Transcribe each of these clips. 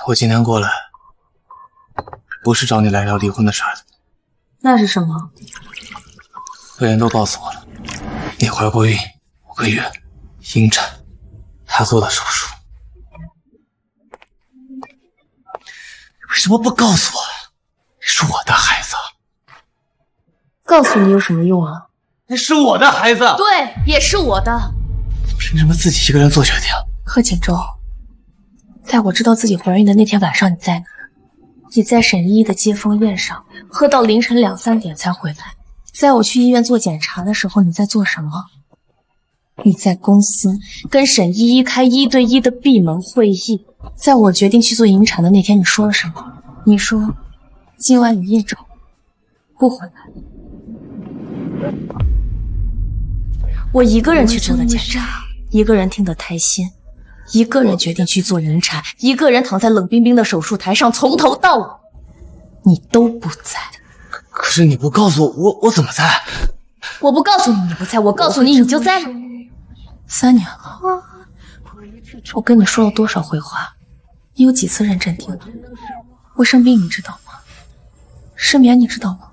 我今天过来，不是找你来聊离婚的事儿的。那是什么？所有人都告诉我了，你怀过孕5个月，引产，还做了手术。为什么不告诉我？是我的孩子。告诉你有什么用啊？那是我的孩子。对，也是我的。凭什么自己一个人做决定？贺锦州，在我知道自己怀孕的那天晚上，你在哪？你在沈依依的接风宴上，喝到凌晨2、3点才回来。在我去医院做检查的时候，你在做什么？你在公司跟沈依依开1对1的闭门会议。在我决定去做引产的那天，你说了什么？你说今晚你一周不回来。我一个人去做的检查，一个人听得开心，一个人决定去做引产，一个人躺在冷冰冰的手术台上，从头到尾你都不在。可是你不告诉我，我怎么在？我不告诉你你不在，我告诉你你就在了。3年了，我跟你说了多少回话，你有几次认真听了？我生病你知道吗？失眠你知道吗？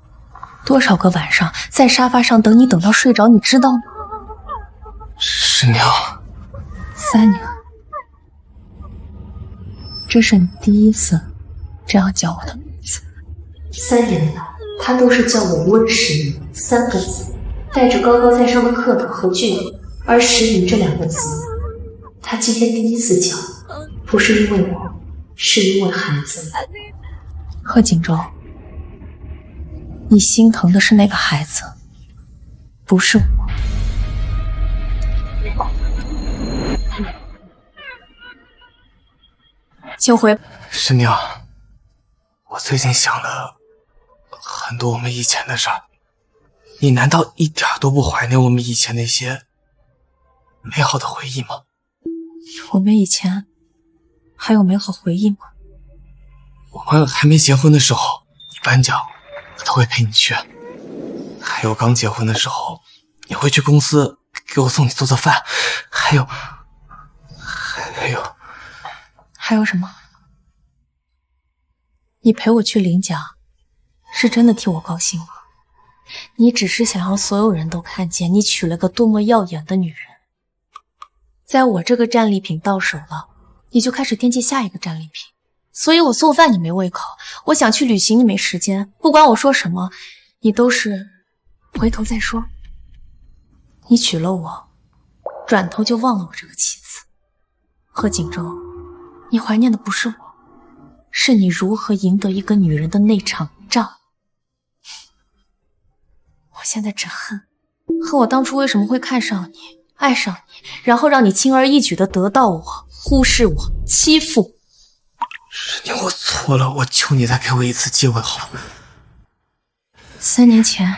多少个晚上在沙发上等你等到睡着，你知道吗？师娘，3年，这是你第一次这样叫我的名字。3年来，他都是叫我温时雨3个字，带着高高在上的客套和距离。而时雨这2个字，他今天第一次叫，不是因为我，是因为孩子。贺锦州，你心疼的是那个孩子，不是我。请回。师娘，我最近想了很多我们以前的事儿，你难道一点都不怀念我们以前那些美好的回忆吗？我们以前还有美好回忆吗？我们还没结婚的时候，你颁奖我都会陪你去，还有刚结婚的时候，你会去公司给我送你做的饭，还有什么？你陪我去领奖，是真的替我高兴吗？你只是想让所有人都看见你娶了个多么耀眼的女人。在我这个战利品到手了，你就开始惦记下一个战利品。所以我送饭你没胃口，我想去旅行你没时间，不管我说什么，你都是回头再说。你娶了我，转头就忘了我这个妻子。贺锦州，你怀念的不是我，是你如何赢得一个女人的那场仗。我现在只恨我当初为什么会看上你，爱上你，然后让你轻而易举地得到我，忽视我，欺负我。师娘，我错了，我求你再给我一次机会好吗？3年前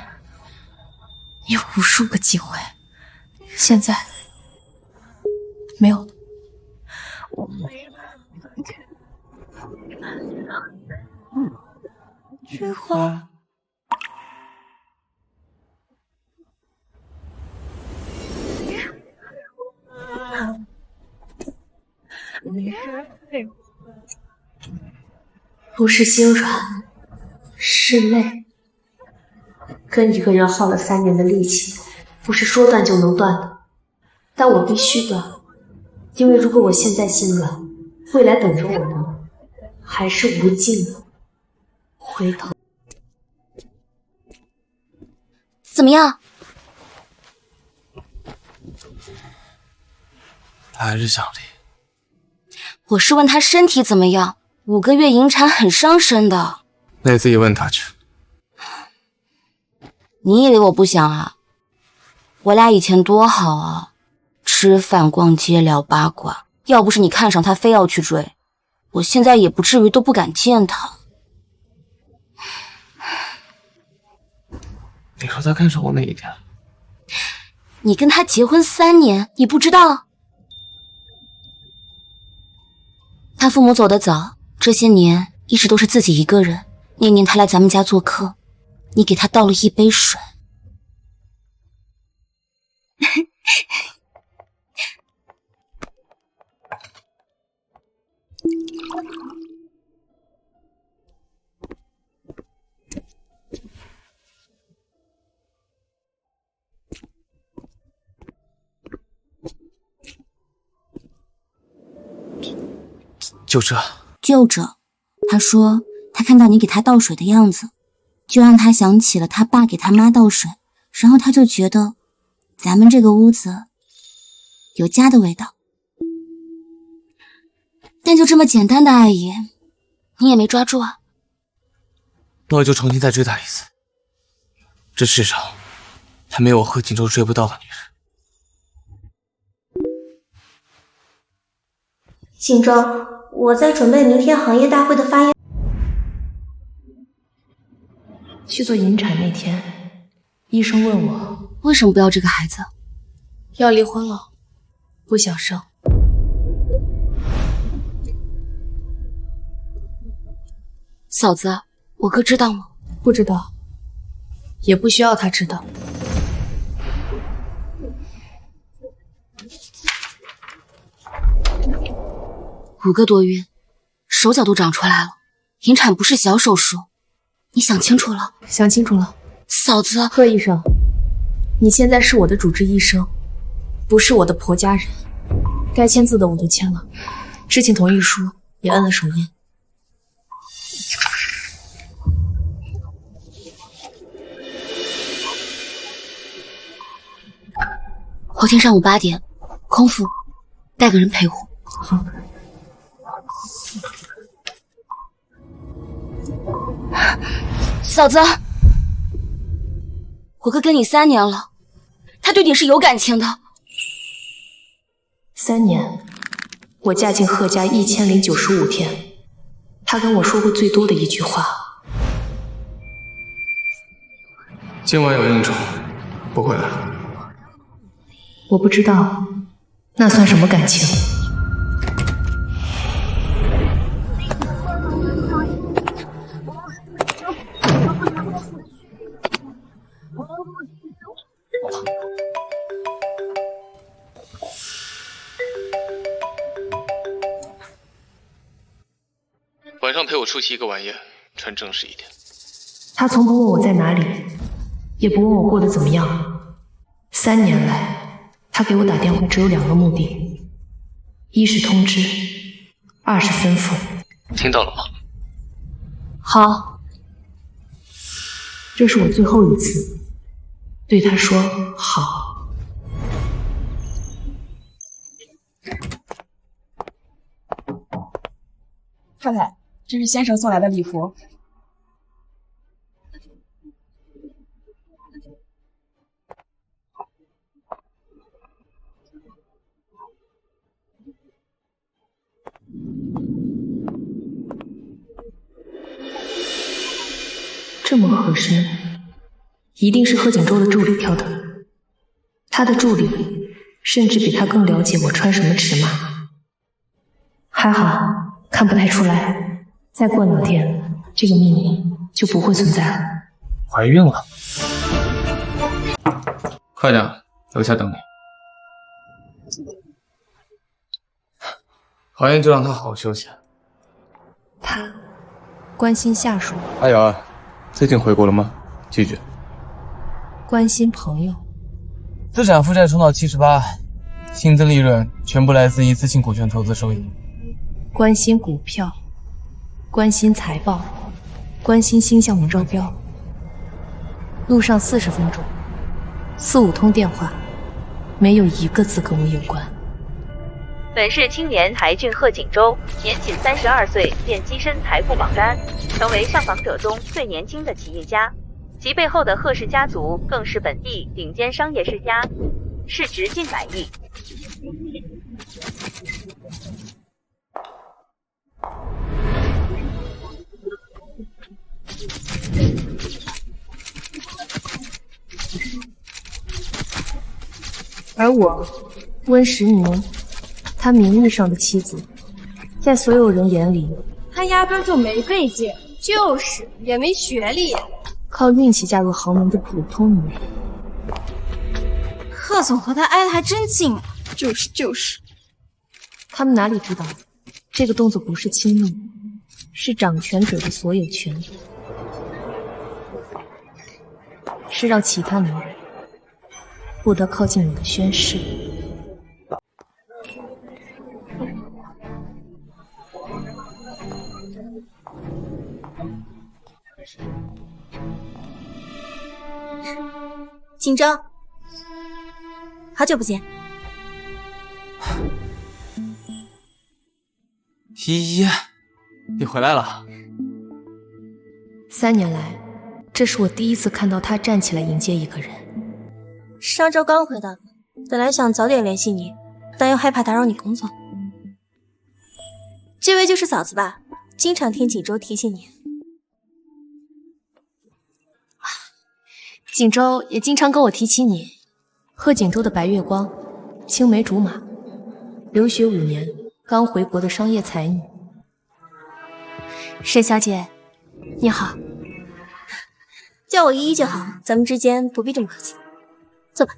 你有无数个机会，现在没有了。菊花。不是心软，是累。跟一个人耗了3年的力气，不是说断就能断的。但我必须断，因为如果我现在心软，未来等着我的还是无尽的回头。怎么样？他还是想离。我是问他身体怎么样，5个月引产很伤身的。那你自己问他去。你以为我不想啊？我俩以前多好啊，吃饭、逛街、聊八卦。要不是你看上他，非要去追，我现在也不至于都不敢见他。你说他看上我哪一天？你跟他结婚3年，你不知道？他父母走得早，这些年一直都是自己一个人。那年他来咱们家做客，你给他倒了1杯水。就这？就这。他说他看到你给他倒水的样子，就让他想起了他爸给他妈倒水，然后他就觉得咱们这个屋子有家的味道。但就这么简单的爱意，你也没抓住啊。那我就重新再追他一次。这世上还没有我贺锦州追不到的女人。锦州，我在准备明天行业大会的发言。去做引产那天，医生问我为什么不要这个孩子？要离婚了，不想生。嫂子，我哥知道吗？不知道，也不需要他知道。5个多月，手脚都长出来了，引产不是小手术，你想清楚了？想清楚了。嫂子，贺医生，你现在是我的主治医生，不是我的婆家人。该签字的我都签了，知情同意书也摁了手印。后天上午8点，空腹，带个人陪护。好。嫂子，我哥跟你3年了，他对你是有感情的。3年，我嫁进贺家1095天，他跟我说过最多的一句话：今晚有应酬，不会来。我不知道，那算什么感情？晚上陪我出席一个晚宴，穿正式一点。他从不问我在哪里，也不问我过得怎么样。3年来，他给我打电话只有2个目的：一是通知，2是吩咐。听到了吗？好，这是我最后一次对他说好。太太，这是先生送来的礼服。这么合身，一定是贺锦州的助理挑的。他的助理甚至比他更了解我穿什么尺码。还好，看不太出来。再过2天，这个秘密就不会存在了。怀孕了？快点，楼下等你。怀孕就让她好好休息。他关心下属，阿瑶，最近回国了吗？拒绝。关心朋友，资产负债冲到78，新增利润全部来自一次性股权投资收益。关心股票，关心财报，关心新项目招标。路上40分钟，4、5通电话，没有一个字跟我有关。本市青年才俊贺锦州，年仅32岁便跻身财富榜单，成为上榜者中最年轻的企业家。其背后的贺氏家族更是本地顶尖商业世家，市值近100亿。而我，温实宁，他名义上的妻子，在所有人眼里，他压根就没背景，就是也没学历。靠运气嫁入豪门的普通女人。贺总和他挨得还真近啊！就是，他们哪里知道，这个动作不是亲密，是掌权者的所有权，是让其他男人不得靠近我的宣誓。锦州，好久不见。依依，你回来了。3年来，这是我第一次看到他站起来迎接一个人。上周刚回到，本来想早点联系你，但又害怕打扰你工作。这位就是嫂子吧？经常听锦州提起你。锦州也经常跟我提起你。贺锦州的白月光，青梅竹马，留学5年，刚回国的商业才女。沈小姐，你好，叫我依依就好，咱们之间不必这么客气。坐吧。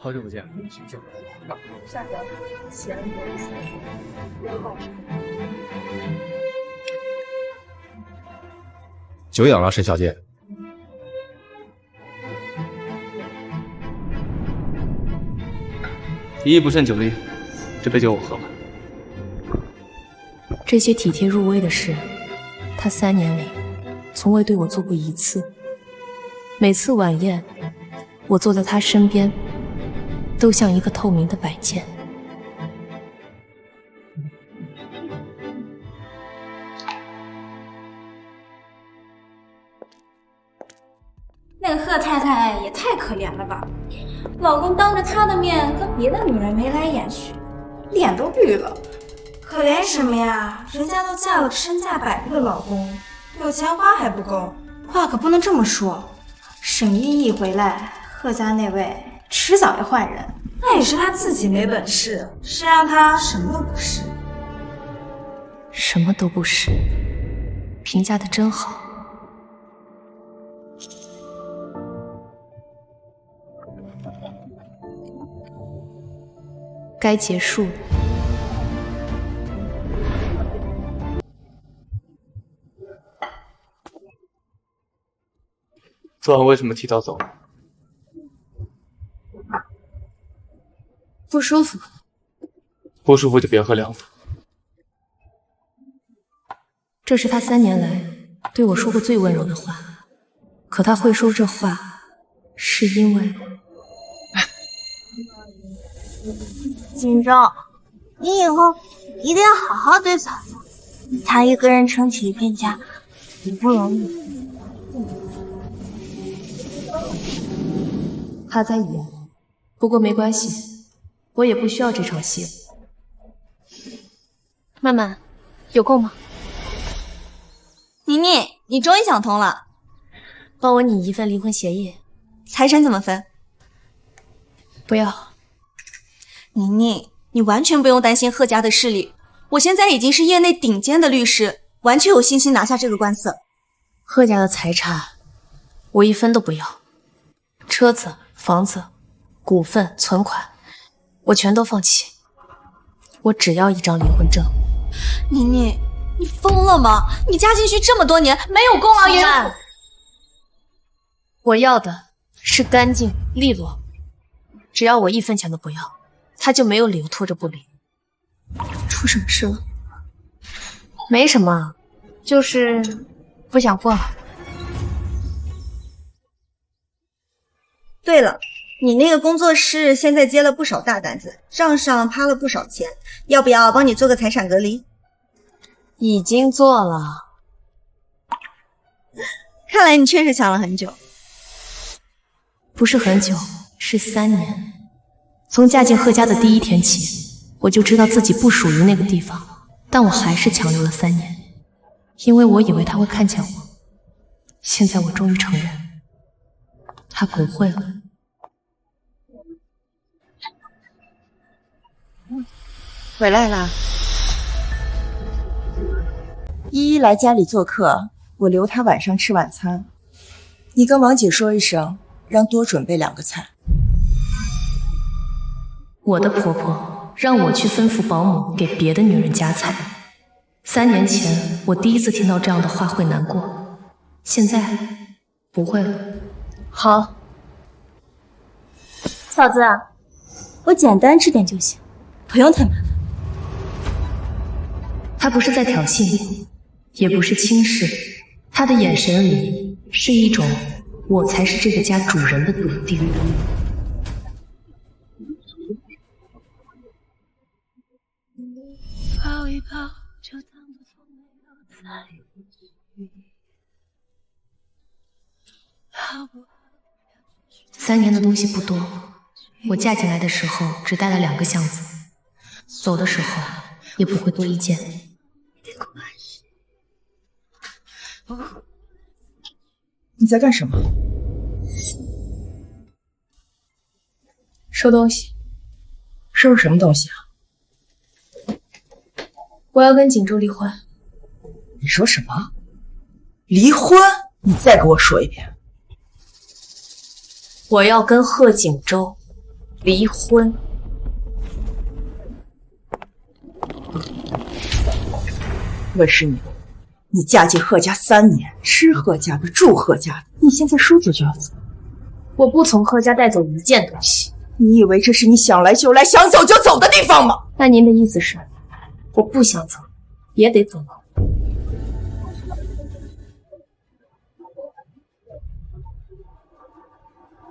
好久不见。下个前久仰了，沈小姐。一意不胜酒力，这杯酒我喝了。这些体贴入微的事，他3年里从未对我做过一次。每次晚宴，我坐在他身边，都像一个透明的摆件。那个贺太太也太可怜了吧，老公当着她的面跟别的女人眉来眼去，脸都绿了。可怜什么呀？人家都嫁了身价百倍的老公，有钱花还不够。话可不能这么说。沈依依回来，贺家那位迟早要换人，那也是他自己没本事，谁让他什么都不是。什么都不是，评价的真好。该结束了。昨晚为什么提早走？不舒服。不舒服就别喝凉的。这是他3年来对我说过最温柔的话，可他会说这话，是因为……锦州，你以后一定要好好对嫂子，她一个人撑起一片家，也不容易。他在演，不过没关系，我也不需要这场戏。曼曼，有空吗？妮妮，你终于想通了，帮我拟一份离婚协议，财产怎么分？不要。妮妮，你完全不用担心贺家的势力，我现在已经是业内顶尖的律师，完全有信心拿下这个官司。贺家的财产，我1分都不要，车子、房子、股份、存款，我全都放弃。我只要1张离婚证。妮妮，你疯了吗？你嫁进去这么多年，没有功劳也有……我要的是干净利落，只要我1分钱都不要，他就没有理由拖着不离。出什么事了？没什么，就是不想过了。对了，你那个工作室现在接了不少大单子，账上趴了不少钱，要不要帮你做个财产隔离？已经做了。看来你确实想了很久。不是很久，是3年。从嫁进贺家的第1天起，我就知道自己不属于那个地方，但我还是强留了3年，因为我以为他会看见我。现在我终于承认，他不会了。回来啦。依依来家里做客，我留她晚上吃晚餐。你跟王姐说一声，让多准备2个菜。我的婆婆让我去吩咐保姆给别的女人夹菜。3年前，我第一次听到这样的话会难过，现在不会了。好。嫂子，我简单吃点就行，不用太麻烦。他不是在挑衅，也不是轻视，他的眼神里是一种我才是这个家主人的笃定。抱一抱就当作从没有在一起。3年的东西不多，我嫁进来的时候只带了2个箱子，走的时候也不会多1件。你在干什么？收东西。收拾什么东西啊？我要跟锦州离婚。你说什么？离婚？你再给我说一遍。我要跟贺锦州离婚。温世宁，你嫁进贺家3年，吃贺家的，住贺家的，你现在说走就要走？我不从贺家带走1件东西。你以为这是你想来就来、想走就走的地方吗？那您的意思是，我不想走也得走吗？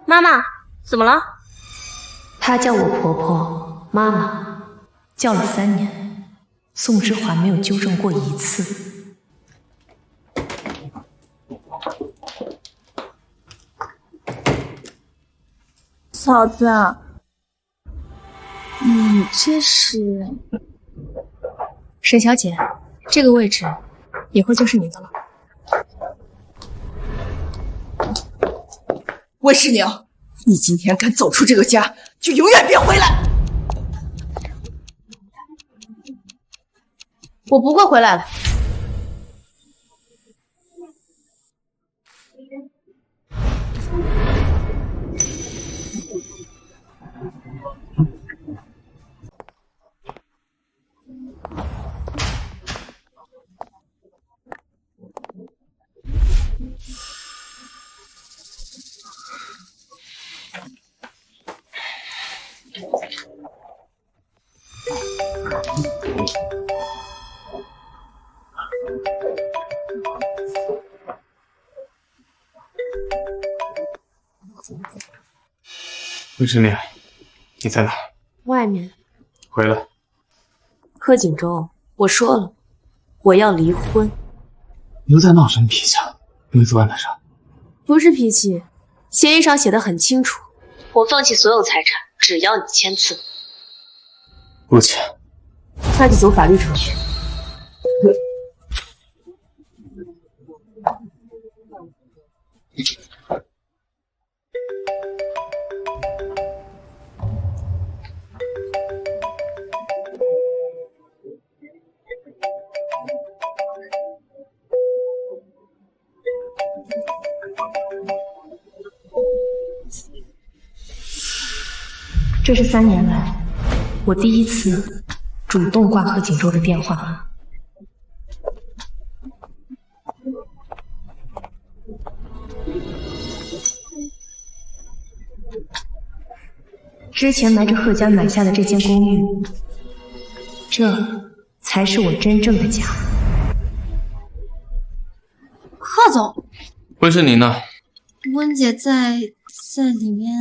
妈妈，怎么了？她叫我婆婆、妈妈，叫了3年，宋之华没有纠正过1次。嫂子，你这是？沈小姐，这个位置以后就是你的了。温世宁，你今天敢走出这个家，就永远别回来！我不会回来了。温世宁，你在哪？外面。回来。贺锦州，我说了，我要离婚。你又在闹什么脾气啊？因为昨晚的事。不是脾气，协议上写的很清楚，我放弃所有财产，只要你签字。不签。那就走法律程序。这是3年来我第1次主动挂贺锦州的电话。之前瞒着贺家买下的这间公寓，这才是我真正的家。贺总，温世宁呢？温姐在里面。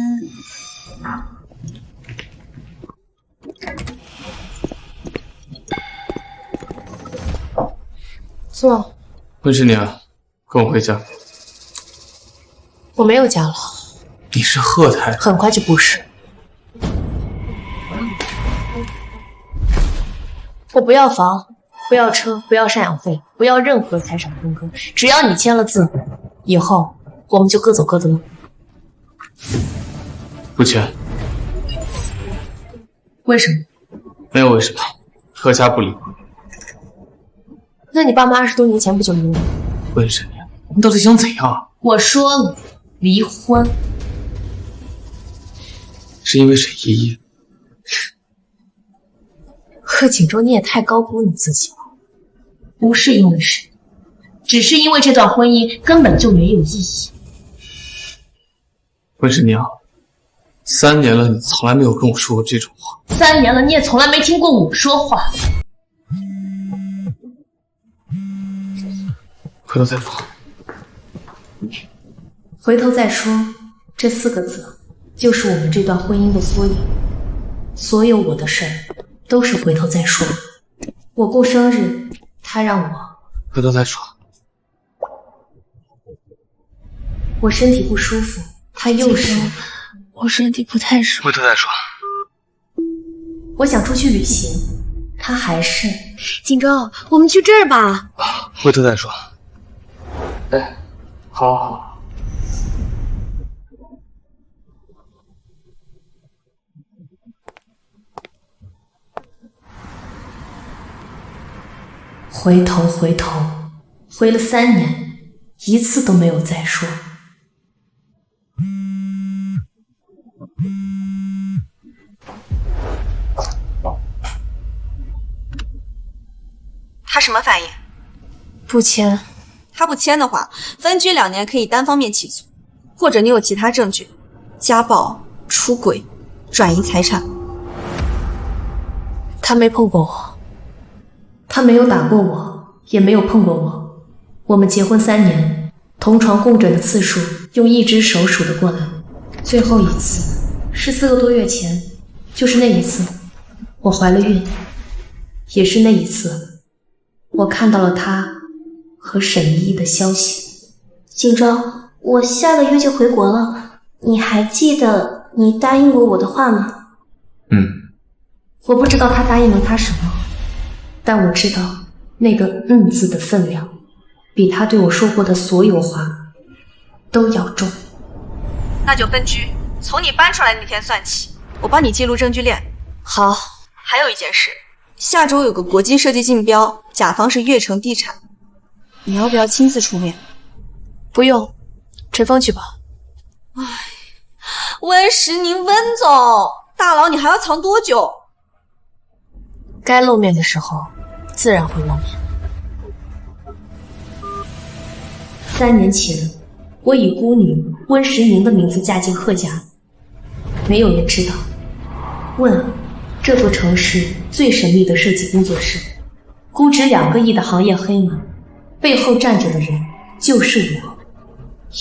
坐。温世宁，跟我回家。我没有家了。你是贺太太。很快就不是。我不要房，不要车，不要赡养费，不要任何财产分割，只要你签了字，以后我们就各走各的路。不签。为什么？没有为什么，贺家不离婚。那你爸妈20多年前不就离了？温世宁，你到底想怎样？我说了，离婚。是因为沈依依。贺锦州，你也太高估你自己了。不是因为谁，只是因为这段婚姻根本就没有意义。温世宁， 3年了，你从来没有跟我说过这种话。3年了，你也从来没听过我说话。回头再说。回头再说这4个字，就是我们这段婚姻的缩影。所有我的事儿都是回头再说。我过生日，他让我回头再说。我身体不舒服，他又说我身体不太舒服。回头再说。我想出去旅行，他还是锦州，我们去这儿吧。回头再说。哎，好。回头，回了3年，一次都没有再说。他什么反应？不签。他不签的话，分居2年可以单方面起诉，或者你有其他证据，家暴、出轨、转移财产。他没碰过我，他没有打过我，也没有碰过我。我们结婚3年，同床共枕的次数用1只手数得过来。最后一次是4个多月前，就是那一次，我怀了孕，也是那一次，我看到了他和沈依依的消息。锦州，我下个月就回国了，你还记得你答应过我的话吗？我不知道他答应了他什么，但我知道那个字的分量，比他对我说过的所有话都要重。那就分居，从你搬出来那天算起，我帮你记录证据链。好。还有一件事，下周有个国际设计竞标，甲方是悦城地产，你要不要亲自出面？不用，陈峰去吧。温实宁，温总，大佬你还要藏多久？该露面的时候自然会露面。3年前，我以孤女温实宁的名字嫁进贺家，没有人知道。问这座城市最神秘的设计工作室，估值2个亿的行业黑马，背后站着的人就是我。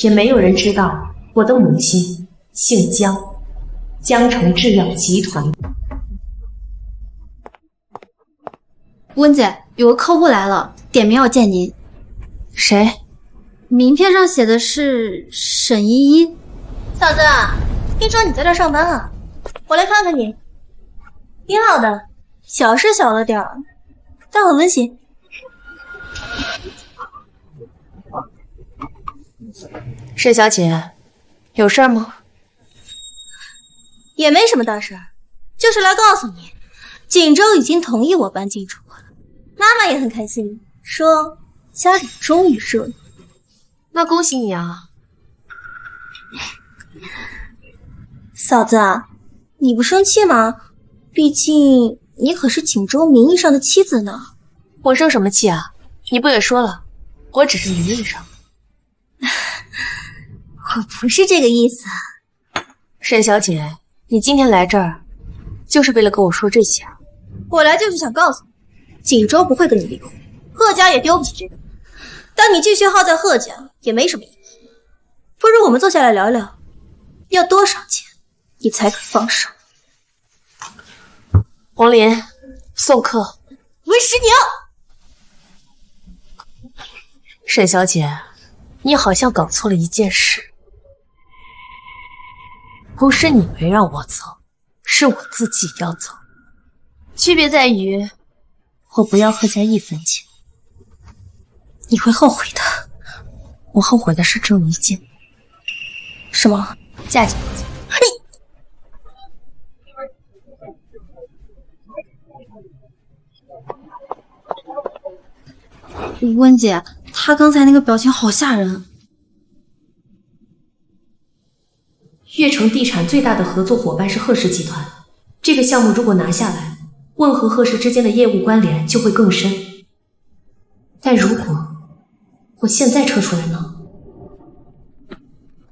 也没有人知道我的母亲姓江，江城制药集团。温姐，有个客户来了，点名要见您。谁？名片上写的是沈依依。嫂子，听说你在这上班啊？我来看看你。挺好的，小是小了点儿，但很温馨。沈小姐，有事吗？也没什么大事，就是来告诉你，锦州已经同意我搬进楚国了。妈妈也很开心，说家里终于热闹。那恭喜你啊！嫂子，你不生气吗？毕竟你可是锦州名义上的妻子呢。我生什么气啊？你不也说了，我只是名义上。我不是这个意思。沈小姐，你今天来这儿就是为了跟我说这些啊？我来就是想告诉你，锦州不会跟你离婚，贺家也丢不起这个。但你继续耗在贺家也没什么意义。不如我们坐下来聊聊，要多少钱你才肯放手？王林，送客。温实宁，沈小姐，你好像搞错了一件事。不是你没让我走，是我自己要走。区别在于，我不要贺家1分钱。你会后悔的。我后悔的事只有一件。什么？嫁进贺家。温姐，他刚才那个表情好吓人。悦城地产最大的合作伙伴是贺氏集团，这个项目如果拿下来，问和贺氏之间的业务关联就会更深。但如果我现在撤出来呢？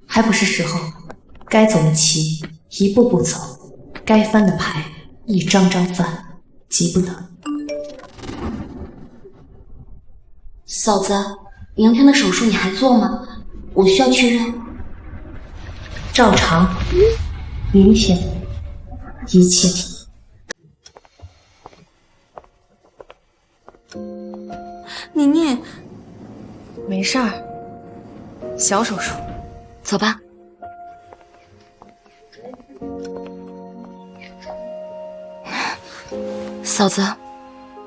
还不是时候，该走的棋一步步走，该翻的牌一张张翻，急不得。嫂子，明天的手术你还做吗？我需要确认。照常，明天一切宁宁，没事儿，小手术。走吧。嫂子，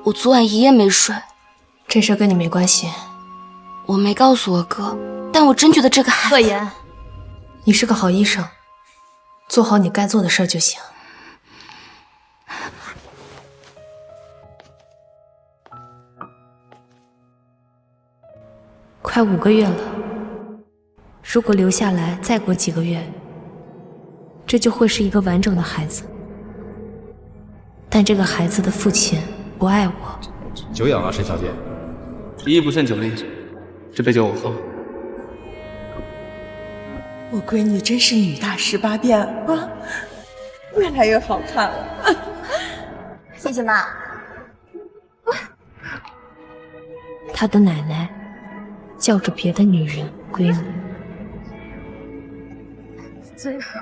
我昨晚一夜没睡。这事跟你没关系。我没告诉我哥，但我真觉得这个孩子……贺言，你是个好医生，做好你该做的事儿就行。快5个月了，如果留下来，再过几个月，这就会是一个完整的孩子。但这个孩子的父亲不爱我。久仰了，沈小姐。一意不胜酒力，这杯酒我喝。我闺女真是女大18变啊，越来越好看了。谢谢妈。他的奶奶叫着别的女人闺女。最好。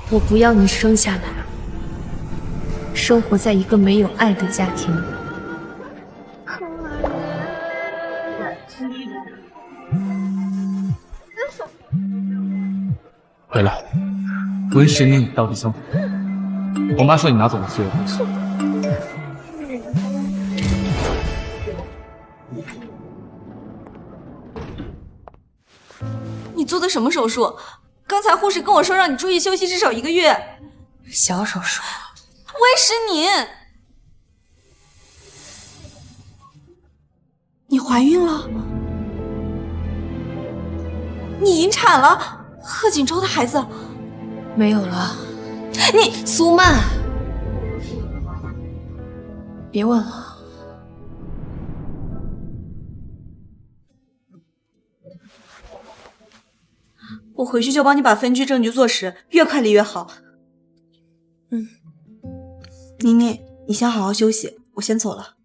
我不要你生下来，生活在一个没有爱的家庭里。回来，温实令到底想怎么样？我妈说你拿走了所有东西。你做的什么手术？刚才护士跟我说让你注意休息至少1个月。小手术。魏时宁，你怀孕了？你引产了？贺锦州的孩子？没有了。你苏曼，别问了。我回去就帮你把分居证据做实，越快离越好。宁宁，你先好好休息，我先走了。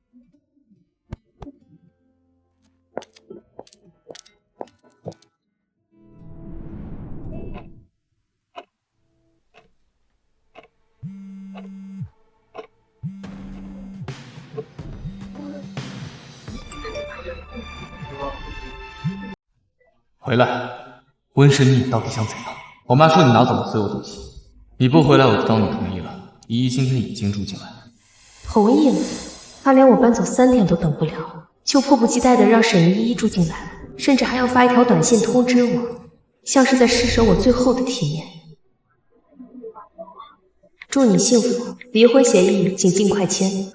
回来，温实令到底想怎样？我妈说你拿走了所有东西，你不回来我就当你同意了。依依今天已经住进来了。同意了？他连我搬走3天都等不了，就迫不及待地让沈依依住进来了，甚至还要发一条短信通知我，像是在施舍我最后的体面。祝你幸福，离婚协议请尽快签。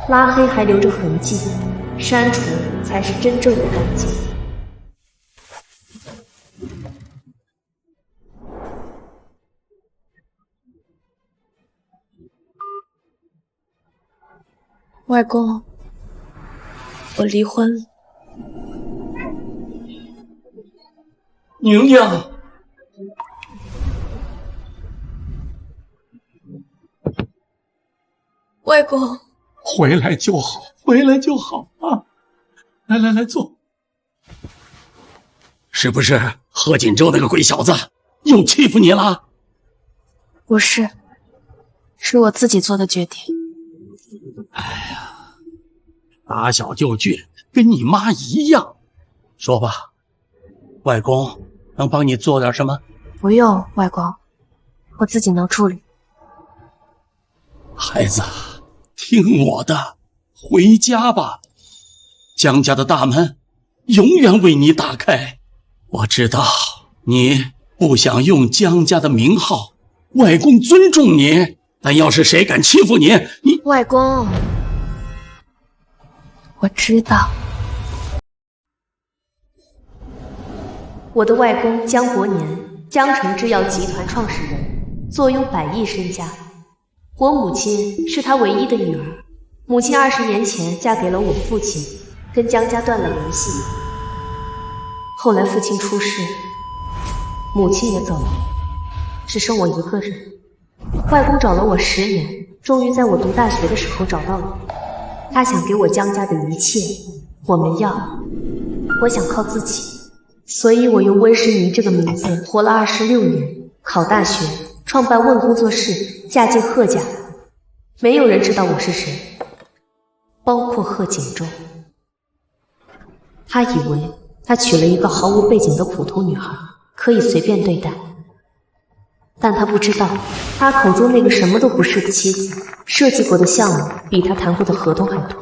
拉黑还留着痕迹，删除才是真正的干净。外公，我离婚了。宁宁，外公，回来就好，回来就好啊！来来来，坐。是不是贺锦州那个鬼小子又欺负你了？不是，是我自己做的决定。哎呀，打小就倔，跟你妈一样。说吧，外公能帮你做点什么？不用，外公，我自己能处理。孩子，听我的，回家吧。江家的大门永远为你打开。我知道你不想用江家的名号，外公尊重你，但要是谁敢欺负你，你……外公，我知道。我的外公江伯年，江城制药集团创始人，坐拥100亿身家，我母亲是他唯一的女儿，母亲20年前嫁给了我父亲，跟江家断了联系。后来父亲出事，母亲也走了，只剩我一个人。外公找了我10年，终于在我读大学的时候找到了我。他想给我江家的一切，我没要。我想靠自己，所以我用温诗妮这个名字活了26年，考大学，创办问工作室，嫁进贺家。没有人知道我是谁，包括贺锦州。他以为他娶了一个毫无背景的普通女孩，可以随便对待，但他不知道，他口中那个什么都不是的妻子，设计过的项目比他谈过的合同还多。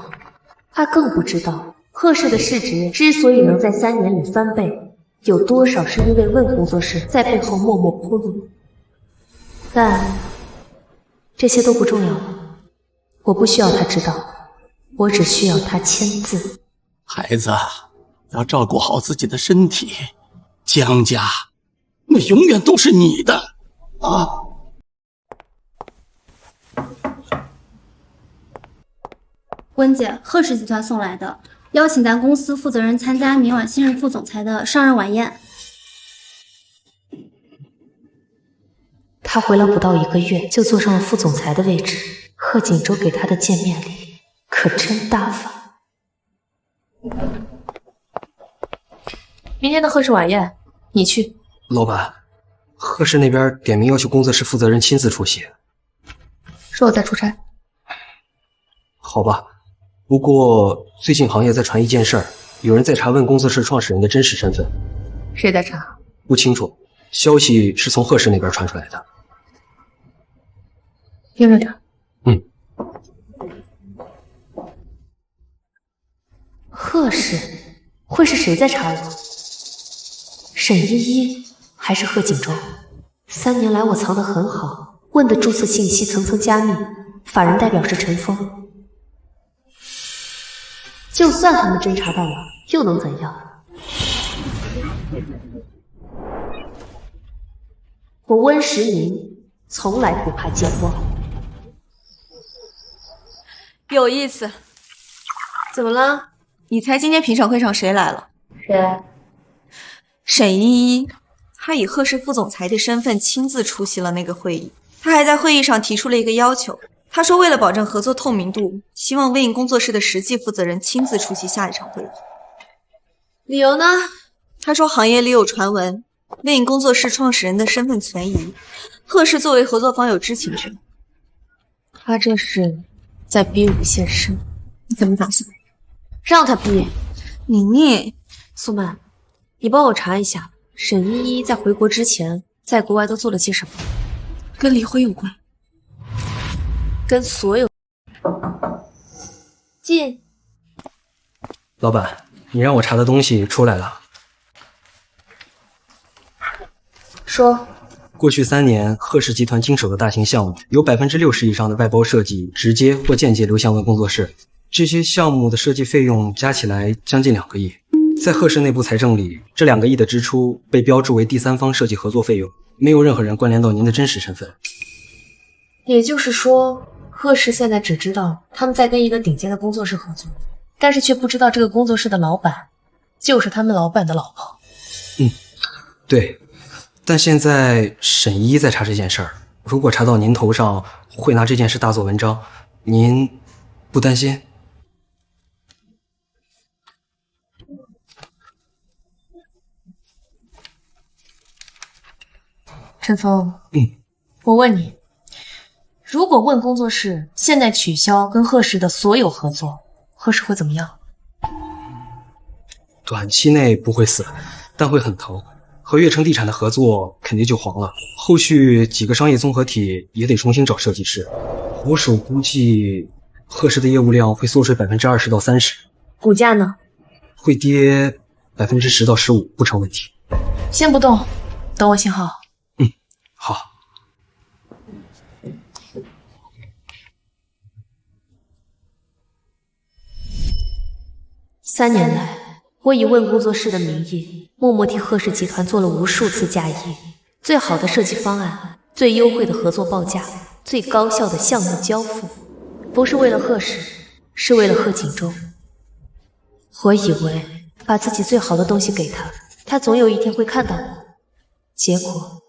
他更不知道，贺氏的市值之所以能在3年里翻倍，有多少是因为问工作室在背后默默铺路。但这些都不重要，我不需要他知道，我只需要他签字。孩子，要照顾好自己的身体，江家那永远都是你的啊！温姐，贺氏集团送来的，邀请咱公司负责人参加明晚新任副总裁的上任晚宴。他回来不到1个月，就坐上了副总裁的位置。贺锦州给他的见面礼可真大方。明天的贺氏晚宴，你去。老板，贺氏那边点名要求工作室负责人亲自出席。说我在出差。好吧，不过最近行业在传一件事儿，有人在查问工作室创始人的真实身份。谁在查？不清楚，消息是从贺氏那边传出来的。盯着点。贺氏会是谁在查我？沈依依还是贺锦州？3年来我藏得很好，问的注册信息层层加密，法人代表是陈峰。就算他们侦查到了，又能怎样？我温实宁从来不怕见光。有意思。怎么了？你猜今天评审会上谁来了？谁？沈依依。她以贺氏副总裁的身份亲自出席了那个会议。她还在会议上提出了一个要求，她说为了保证合作透明度，希望微影工作室的实际负责人亲自出席下一场会议。理由呢？她说行业里有传闻，微影工作室创始人的身份存疑，贺氏作为合作方有知情权。他这是在逼我现身。你怎么打算？让他逼。宁宁，苏曼，你帮我查一下，沈依依在回国之前，在国外都做了些什么？跟离婚有关。跟所有。进。老板，你让我查的东西出来了。说。过去3年，贺氏集团经手的大型项目，有60%以上的外包设计直接或间接流向问工作室。这些项目的设计费用加起来将近2个亿。在贺氏内部财政里，这2个亿的支出被标注为第三方设计合作费用，没有任何人关联到您的真实身份。也就是说，贺氏现在只知道他们在跟一个顶尖的工作室合作，但是却不知道这个工作室的老板就是他们老板的老婆。对。但现在沈依在查这件事儿，如果查到您头上，会拿这件事大做文章，您不担心？陈峰，我问你，如果问工作室现在取消跟贺氏的所有合作，贺氏会怎么样？短期内不会死，但会很疼。和悦城地产的合作肯定就黄了，后续几个商业综合体也得重新找设计师。保守估计，贺氏的业务量会缩水20%到30%，股价呢？会跌10%到15%，不成问题。先不动，等我信号。好。3年来，我以问工作室的名义，默默替贺氏集团做了无数次嫁衣，最好的设计方案，最优惠的合作报价，最高效的项目交付，不是为了贺氏，是为了贺锦州。我以为把自己最好的东西给他，他总有一天会看到我。结果，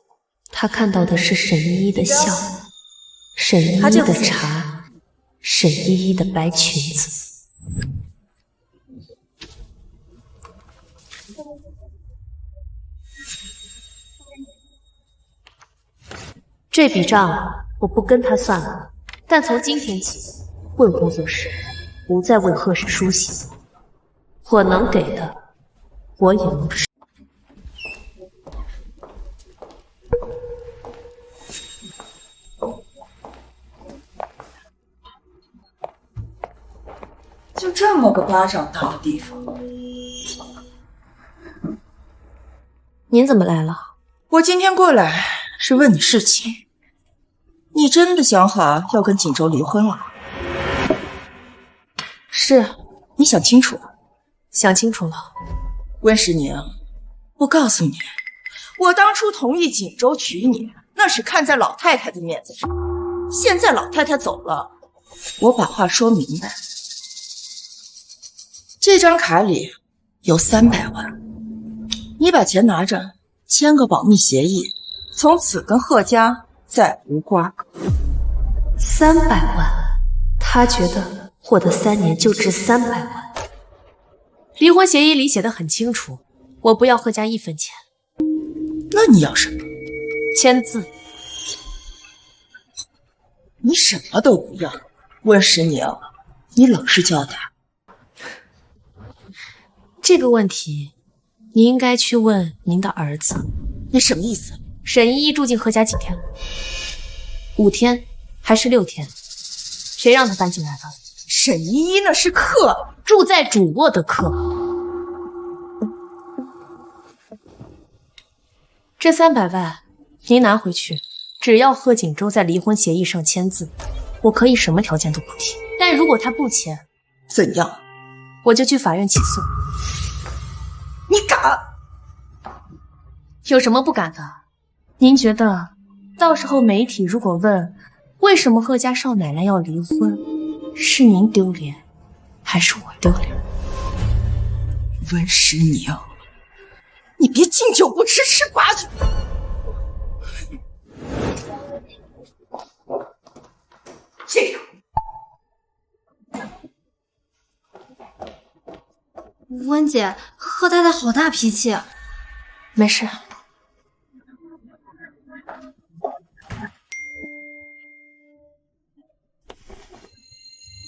他看到的是沈依依的笑，沈依依的茶，沈依依的白裙子。这笔账我不跟他算了，但从今天起，问工作室不再为贺氏书写，我能给的，我也能收。就这么个巴掌大的地方，您怎么来了？我今天过来是问你事情。你真的想好要跟锦州离婚了？是。你想清楚？想清楚了。温实宁，我告诉你，我当初同意锦州娶你，那是看在老太太的面子上。现在老太太走了，我把话说明白。这张卡里有300万，你把钱拿着，签个保密协议，从此跟贺家再无瓜葛。300万，他觉得我的3年就值300万。离婚协议里写的很清楚，我不要贺家1分钱。那你要什么？签字。你什么都不要。温实宁，你老实交代。这个问题，你应该去问您的儿子。你什么意思？沈依依住进贺家几天了？5天还是6天？谁让她搬进来的？沈依依那是客，住在主卧的客。这300万您拿回去，只要贺锦州在离婚协议上签字，我可以什么条件都不提。但如果他不签，怎样？我就去法院起诉。你敢？有什么不敢的？您觉得，到时候媒体如果问为什么贺家少奶奶要离婚，是您丢脸，还是我丢脸？温实宁，你别敬酒不吃吃罚酒。这样。温姐，贺太太好大脾气。没事。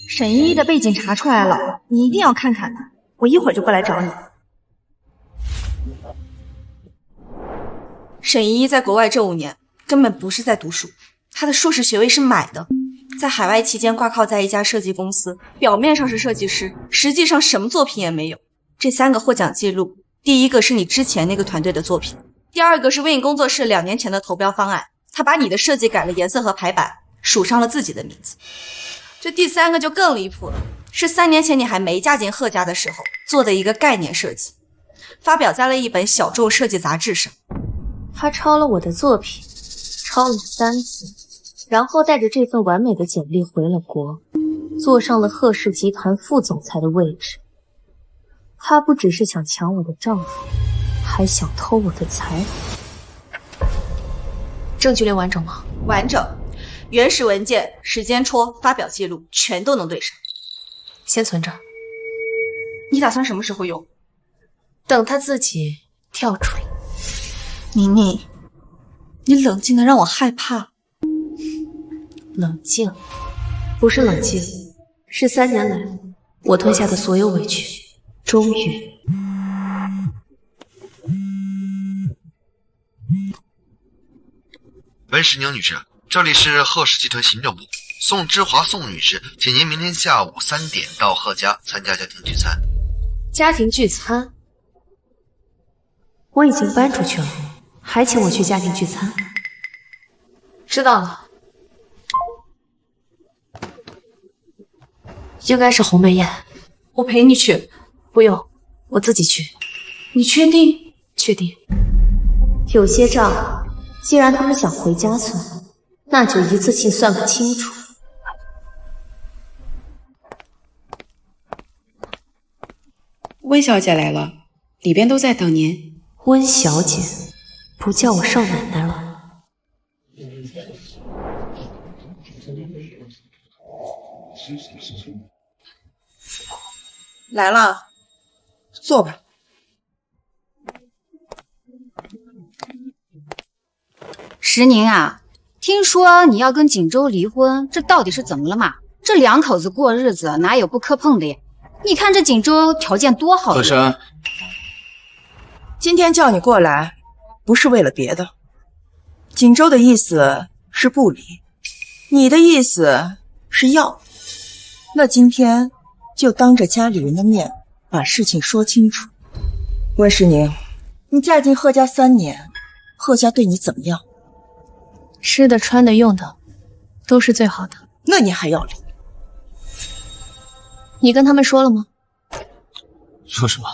沈依依的背景查出来了，你一定要看看她。我一会儿就过来找你。沈依依在国外这5年根本不是在读书，她的硕士学位是买的。在海外期间挂靠在一家设计公司，表面上是设计师，实际上什么作品也没有。这3个获奖记录，第一个是你之前那个团队的作品，第2个是微影工作室2年前的投标方案，他把你的设计改了颜色和排版，署上了自己的名字。这第3个就更离谱了，是3年前你还没嫁进贺家的时候做的一个概念设计，发表在了一本小众设计杂志上。他抄了我的作品，抄了3次，然后带着这份完美的简历回了国，坐上了贺氏集团副总裁的位置。他不只是想抢我的丈夫，还想偷我的财富。证据链完整吗？完整，原始文件、时间戳、发表记录全都能对上。先存着。你打算什么时候用？等他自己跳出来。宁宁，你冷静的让我害怕。冷静，不是冷静，是3年来我吞下的所有委屈，终于。温实宁女士，这里是贺氏集团行政部，宋之华宋女士，请您明天下午3点到贺家参加家庭聚餐。家庭聚餐？我已经搬出去了，还请我去家庭聚餐？知道了。应该是鸿门宴，我陪你去。不用，我自己去。你确定？确定。有些账，既然他们想回家算，那就一次性算个清楚。温小姐来了，里边都在等您。温小姐，不叫我少奶奶了。来了，坐吧。石宁啊，听说你要跟锦州离婚，这到底是怎么了嘛？这两口子过日子哪有不磕碰的呀？你看这锦州条件多好呀！贺生，今天叫你过来，不是为了别的。锦州的意思是不离，你的意思是要。那今天就当着家里人的面把事情说清楚。温世宁，你嫁进贺家3年，贺家对你怎么样？吃的、穿的、用的，都是最好的。那你还要离？你跟他们说了吗？说什么？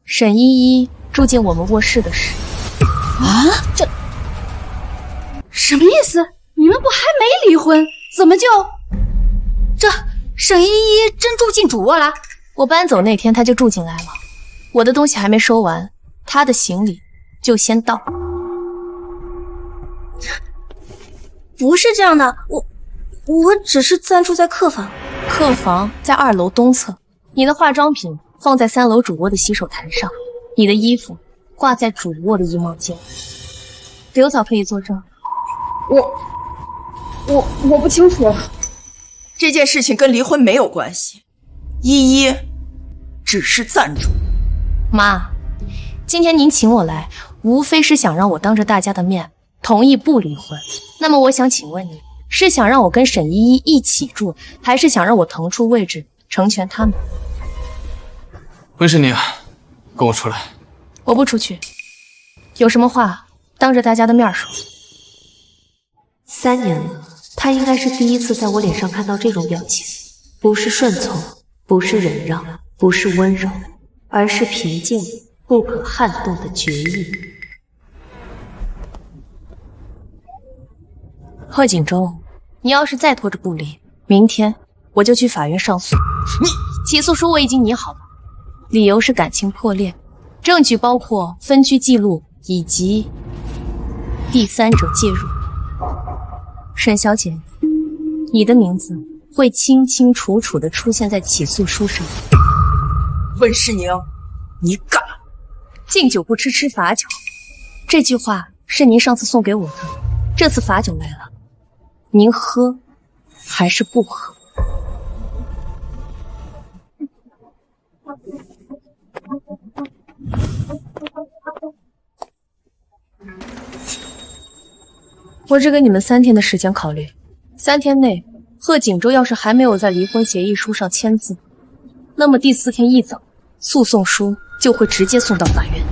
沈依依住进我们卧室的事。啊？这什么意思？你们不还没离婚，怎么就……这沈依依真住进主卧了？我搬走那天她就住进来了，我的东西还没收完，她的行李就先到。不是这样的，我只是暂住在客房。客房在2楼东侧，你的化妆品放在3楼主卧的洗手台上，你的衣服挂在主卧的衣帽间。刘嫂可以作证。我不清楚，这件事情跟离婚没有关系，依依只是暂住。妈，今天您请我来，无非是想让我当着大家的面同意不离婚。那么我想请问你，是想让我跟沈依依一起住，还是想让我腾出位置成全他们？温世宁，跟我出来。我不出去，有什么话当着大家的面说。3年了，他应该是第一次在我脸上看到这种表情，不是顺从，不是忍让，不是温柔，而是平静不可撼动的决意。贺锦州，你要是再拖着不离，明天我就去法院上诉。起诉书我已经拟好了，理由是感情破裂，证据包括分居记录以及第三者介入。沈小姐，你的名字会清清楚楚地出现在起诉书上。温世宁，你敢！敬酒不吃吃罚酒，这句话是您上次送给我的。这次罚酒来了，您喝还是不喝？我只给你们3天的时间考虑，3天内贺锦州要是还没有在离婚协议书上签字，那么第4天一早，诉讼书就会直接送到法院。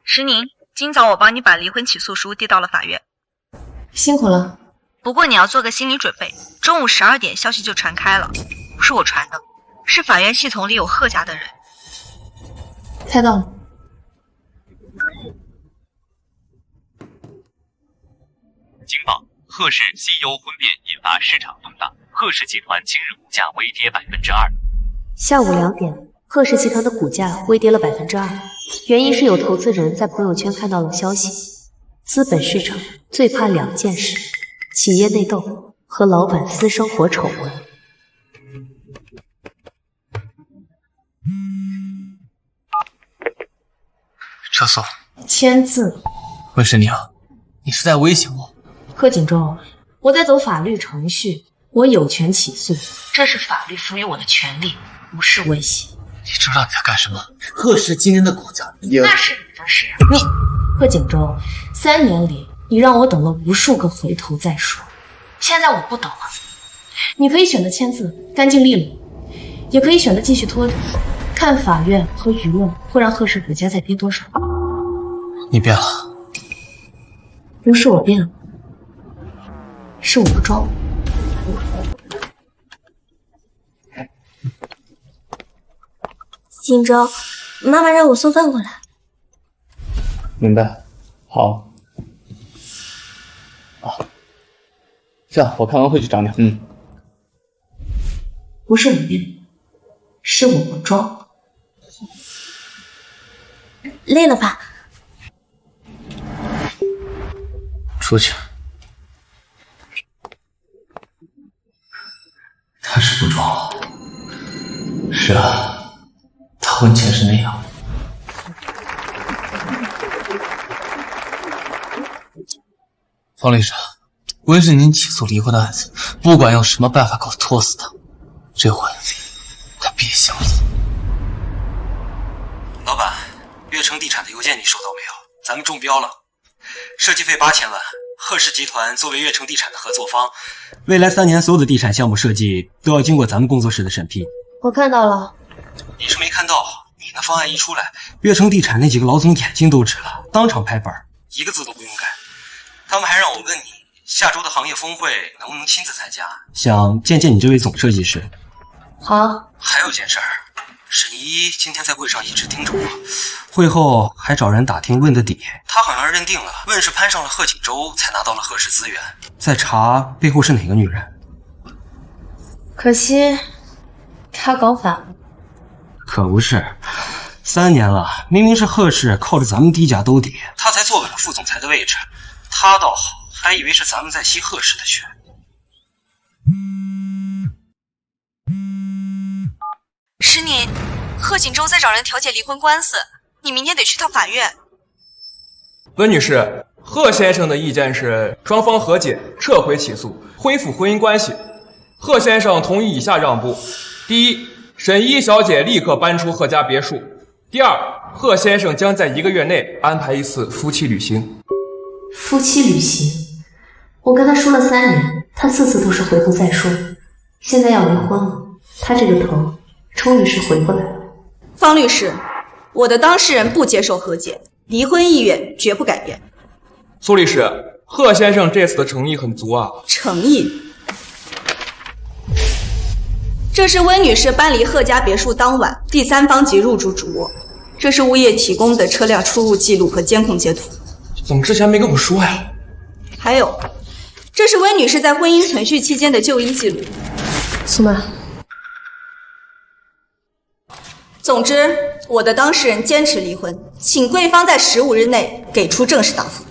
石宁，今早我帮你把离婚起诉书递到了法院。辛苦了。不过你要做个心理准备，中午12点消息就传开了，不是我传的，是法院系统里有贺家的人。猜到了。警报：贺氏 CEO 婚变引发市场动荡，贺氏集团今日股价微跌2%。下午2点，贺氏集团的股价微跌了2%，原因是有投资人在朋友圈看到了消息。资本市场最怕2件事：企业内斗和老板私生活丑闻。撤诉。签字。温世宁，你是在威胁我？贺锦州，我在走法律程序，我有权起诉，这是法律赋予我的权利，不是威胁。你知道你在干什么？贺氏今天的股价那是你的事。你，贺锦州，3年里你让我等了无数个回头再说，现在我不等了。你可以选择签字，干净利落，也可以选择继续拖着，看法院和舆论会让贺氏股价再跌多少。你变了。不是我变了，是我不装。锦州，妈妈让我送饭过来。明白。好。啊，这样我开完会去找你。不是我练，是我装。累了吧？出去。他是不装了。是啊，他婚前是那样。方律师，温世宁起诉离婚的案子，不管用什么办法给我拖死他，这回他别想死。老板，悦城地产的邮件你收到没有？咱们中标了，设计费8000万。贺氏集团作为悦城地产的合作方，未来3年所有的地产项目设计都要经过咱们工作室的审批。我看到了。你是没看到，你的方案一出来，悦城地产那几个老总眼睛都直了，当场拍板，一个字都不用改。他们还让我问你，下周的行业峰会能不能亲自参加，想见见你这位总设计师。好。还有件事儿，沈一今天在会上一直盯着我，会后还找人打听问的底，他好像认定了问是攀上了贺锦州才拿到了贺氏资源，在查背后是哪个女人。可惜他搞反了。可不是，3年了，明明是贺氏靠着咱们低价兜底，他才坐稳了副总裁的位置，他倒好，还以为是咱们在吸贺氏的血。是你，贺锦州在找人调解离婚官司，你明天得去趟法院。温女士，贺先生的意见是双方和解，撤回起诉，恢复婚姻关系。贺先生同意以下让步：第一，沈一小姐立刻搬出贺家别墅；第二，贺先生将在1个月内安排一次夫妻旅行。夫妻旅行？我跟他说了3年，他次次都是回头再说，现在要离婚了，他这个头终于是回过来了。方律师，我的当事人不接受和解，离婚意愿绝不改变。苏律师，贺先生这次的诚意很足啊。诚意？这是温女士搬离贺家别墅当晚第三方级入住主卧，这是物业提供的车辆出入记录和监控截图。怎么之前没跟我说呀？还有，这是温女士在婚姻存续期间的就医记录。苏曼。总之，我的当事人坚持离婚，请贵方在15日内给出正式答复。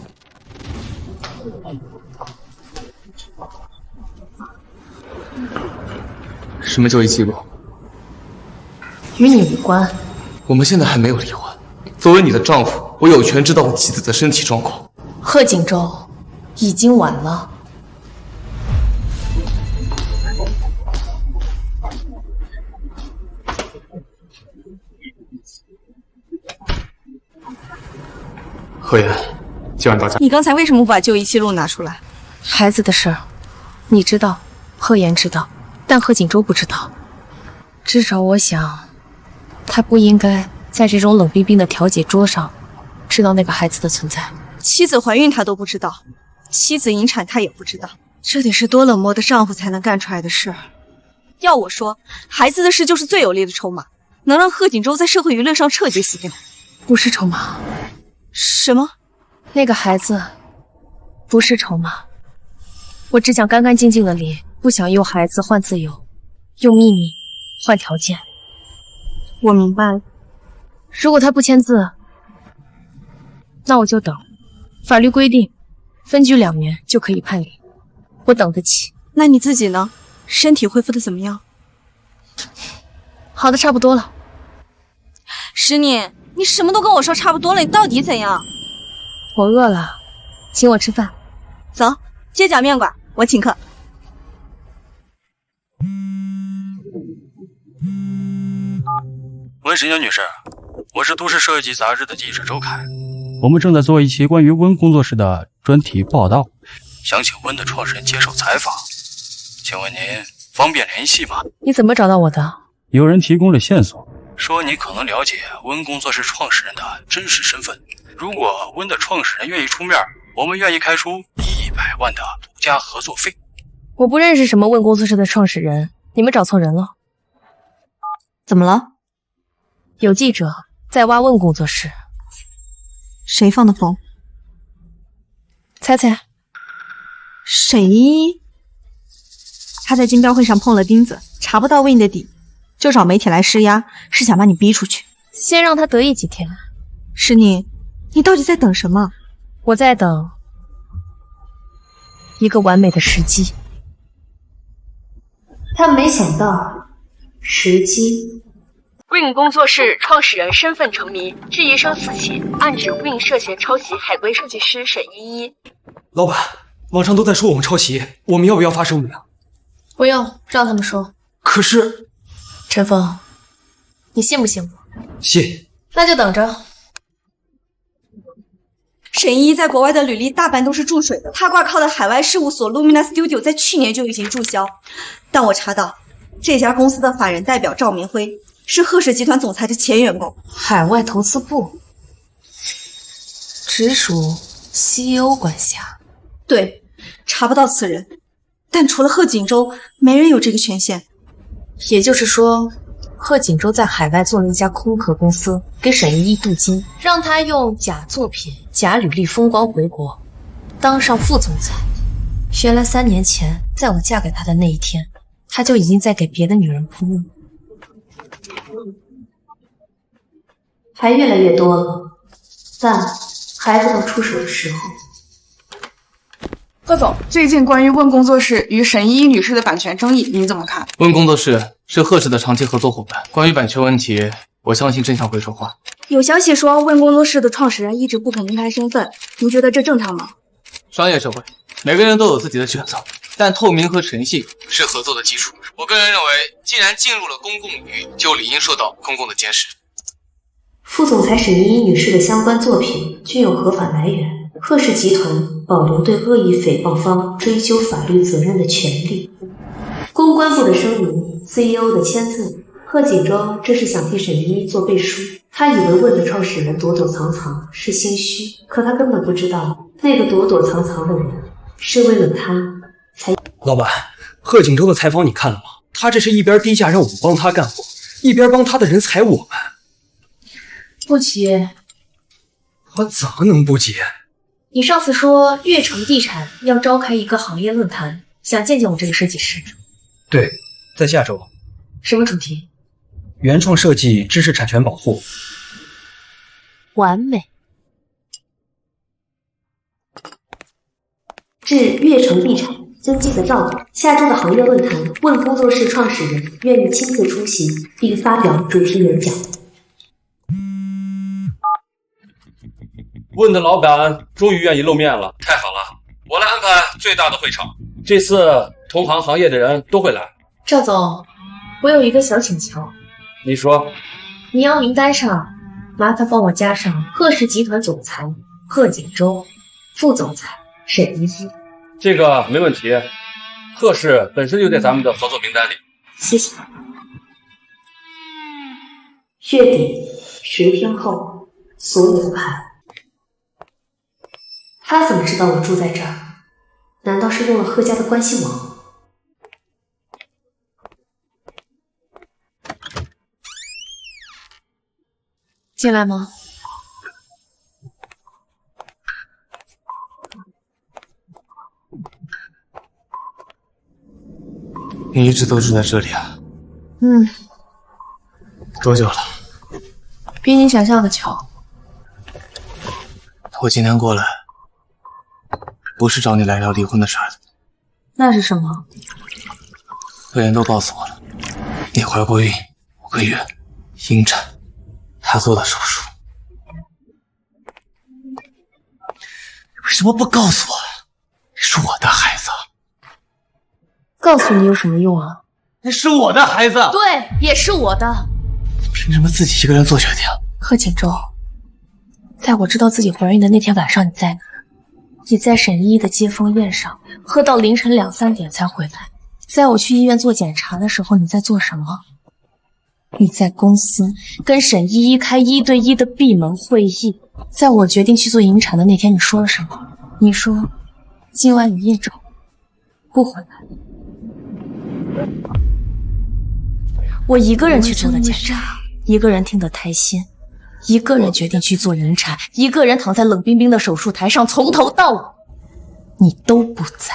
什么就医记录？与你无关。我们现在还没有离婚。作为你的丈夫，我有权知道我妻子的身体状况。贺锦州，已经晚了。贺言，今晚到家。你刚才为什么不把就医记录拿出来？孩子的事儿，你知道，贺言知道，但贺锦州不知道。至少我想，他不应该在这种冷冰冰的调解桌上知道那个孩子的存在。妻子怀孕他都不知道，妻子引产他也不知道，这得是多冷漠的丈夫才能干出来的事。要我说，孩子的事就是最有力的筹码，能让贺锦州在社会舆论上彻底死掉。不是筹码。什么？那个孩子不是筹码。我只想干干净净的离，不想用孩子换自由，用秘密换条件。我明白了。如果他不签字，那我就等。法律规定，分居2年就可以判离，我等得起。那你自己呢？身体恢复的怎么样？好的差不多了。石妮，你什么都跟我说差不多了，你到底怎样？我饿了，请我吃饭。走，街角面馆，我请客。温石英女士，我是都市设计杂志的记者周凯，我们正在做一期关于温工作室的专题报道，想请温的创始人接受采访，请问您方便联系吗？你怎么找到我的？有人提供了线索，说你可能了解温工作室创始人的真实身份。如果温的创始人愿意出面，我们愿意开出100万的独家合作费。我不认识什么温工作室的创始人，你们找错人了。怎么了？有记者在挖温工作室。谁放的风？猜猜，沈依依？他在竞标会上碰了钉子，查不到 Win 的底，就找媒体来施压，是想把你逼出去。先让他得意几天。诗宁，你到底在等什么？我在等一个完美的时机。他没想到时机。Win 工作室创始人身份成谜，质疑声四起，暗指 Win 涉嫌抄袭海归设计师沈依依。老板，网上都在说我们抄袭，我们要不要发声明啊？不用，让他们说。可是，陈峰，你信不信我？信。那就等着。沈依依在国外的履历大半都是注水的，她挂靠的海外事务所 Lumina Studio 在去年就已经注销，但我查到这家公司的法人代表赵明辉是贺氏集团总裁的前员工。海外投资部直属 CEO 管辖。对，查不到此人，但除了贺锦州，没人有这个权限。也就是说，贺锦州在海外做了一家空壳公司，给沈依依镀金，让她用假作品、假履历风光回国，当上副总裁。原来3年前，在我嫁给他的那一天，他就已经在给别的女人铺路，还越来越多了，但还不到出手的时候。贺总，最近关于问工作室与沈依依女士的版权争议，您怎么看？问工作室是贺氏的长期合作伙伴，关于版权问题，我相信真相会说话。有消息说问工作室的创始人一直不肯公开身份，您觉得这正常吗？商业社会，每个人都有自己的选择，但透明和诚信是合作的基础。我个人认为，既然进入了公共领域，就理应受到公共的监视。副总裁沈依依女士的相关作品均有合法来源，贺氏集团保留对恶意诽谤方追究法律责任的权利。公关部的声明 ，CEO 的签字，贺锦州这是想替沈依依做背书。他以为问的创始人躲躲藏藏是心虚，可他根本不知道，那个躲躲藏藏的人是为了他才。老板，贺锦州的采访你看了吗？他这是一边低价让我们帮他干活，一边帮他的人踩我们。不急。我怎么能不急？你上次说悦城地产要召开一个行业论坛，想见见我这个设计师。对，在下周。什么主题？原创设计，知识产权保护。完美。致悦城地产尊敬的赵总，下周的行业论坛，问工作室创始人愿意亲自出席并发表主题演讲。问的老板终于愿意露面了，太好了！我来安排最大的会场，这次同行业的人都会来。赵总，我有一个小请求。你说。你要名单上麻烦帮我加上贺氏集团总裁贺锦州、副总裁沈依依。这个没问题，贺氏本身就在咱们的合作名单里。谢谢。月底10天后，所有的盘。他怎么知道我住在这儿？难道是用了贺家的关系网？进来吗？你一直都住在这里啊？多久了？比你想象的久。我今天过来不是找你来聊离婚的事儿的。那是什么？科研都告诉我了，你怀过孕5个月，引产，还做了手术。为什么不告诉我？是我的孩子。告诉你有什么用啊？那是我的孩子。对，也是我的。凭什么自己一个人做决定？贺锦州，在我知道自己怀孕的那天晚上，你在哪？你在沈依依的接风宴上，喝到凌晨2、3点才回来。在我去医院做检查的时候，你在做什么？你在公司跟沈依依开1对1的闭门会议。在我决定去做引产的那天，你说了什么？你说今晚你应酬不回来。我一个人去做的检查，一个人听得开心。一个人决定去做引产，一个人躺在冷冰冰的手术台上，从头到尾，你都不在。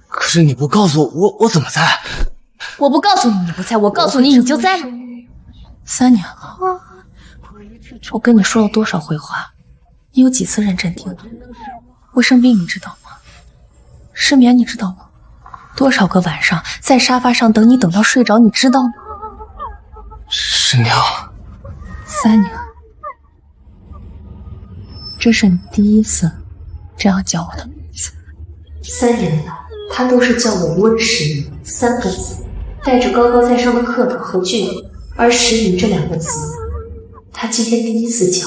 可是你不告诉我，我怎么在？我不告诉你你不在，我告诉你你就在了。3年了，我跟你说了多少回话？你有几次认真听了？我生病你知道吗？失眠你知道吗？多少个晚上在沙发上等你等到睡着，你知道吗？师娘，3年，这是你第一次这样叫我的名字。3年了，他都是叫我温时明3个字，带着高高在上的客套和距离。而时明这2个字，他今天第一次叫，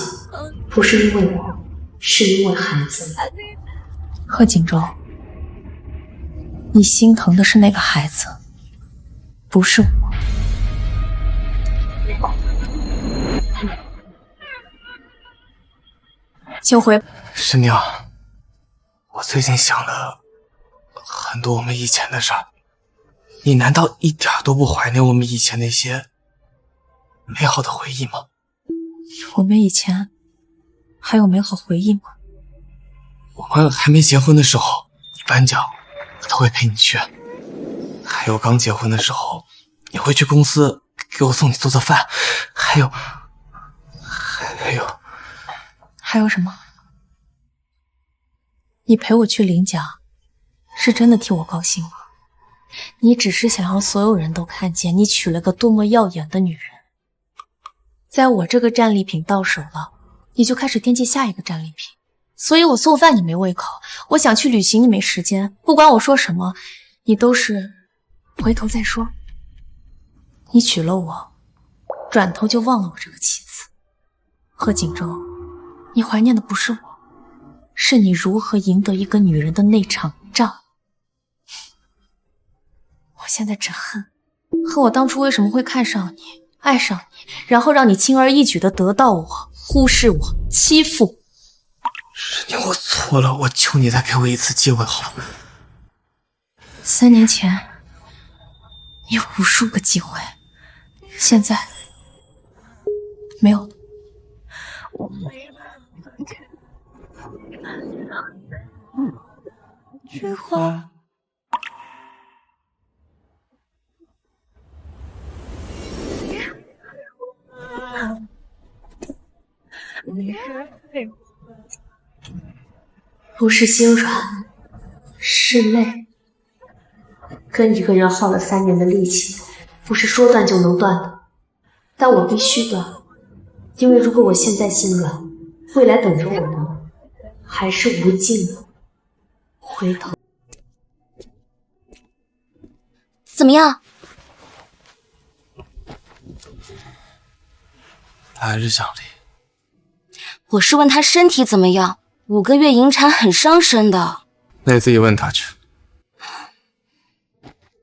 不是因为我，是因为孩子。贺锦州，你心疼的是那个孩子，不是我。请回。师娘，我最近想了很多我们以前的事儿，你难道一点都不怀念我们以前那些美好的回忆吗？我们以前还有美好回忆吗？我们还没结婚的时候，你颁奖我都会陪你去，还有刚结婚的时候，你会去公司给我送你做的饭，还有什么？你陪我去领奖，是真的替我高兴吗？你只是想让所有人都看见你娶了个多么耀眼的女人，在我这个战利品到手了，你就开始惦记下一个战利品。所以我送饭你没胃口，我想去旅行你没时间，不管我说什么，你都是回头再说。你娶了我，转头就忘了我这个妻子。贺锦州，你怀念的不是我，是你如何赢得一个女人的那场仗。我现在只恨我当初为什么会看上你，爱上你，然后让你轻而易举地得到我，忽视我，欺负我。师娘，我错了，我求你再给我一次机会好吗？3年前你有无数个机会，现在没有了。菊花。不是心软，是累。跟一个人耗了3年的力气，不是说断就能断的。但我必须断，因为如果我现在心软，未来等着我的还是无尽的回头。怎么样？他还是想离。我是问他身体怎么样，5个月引产很伤身的。那你自己问他去。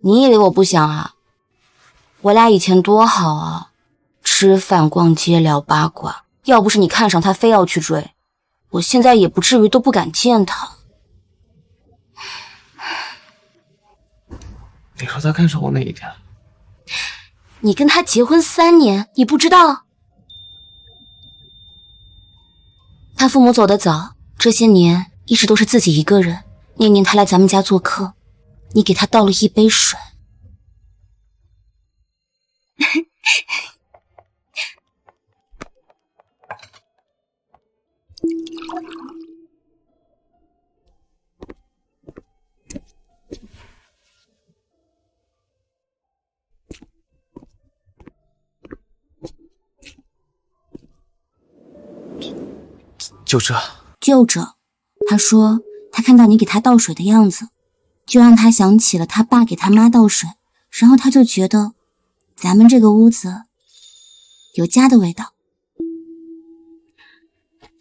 你以为我不想啊？我俩以前多好啊，吃饭、逛街、聊八卦。要不是你看上他，非要去追，我现在也不至于都不敢见他。你说他看上我哪一天？你跟他结婚3年，你不知道？他父母走得早，这些年一直都是自己一个人。那年他来咱们家做客，你给他倒了一杯水。就这。他说他看到你给他倒水的样子，就让他想起了他爸给他妈倒水，然后他就觉得咱们这个屋子有家的味道。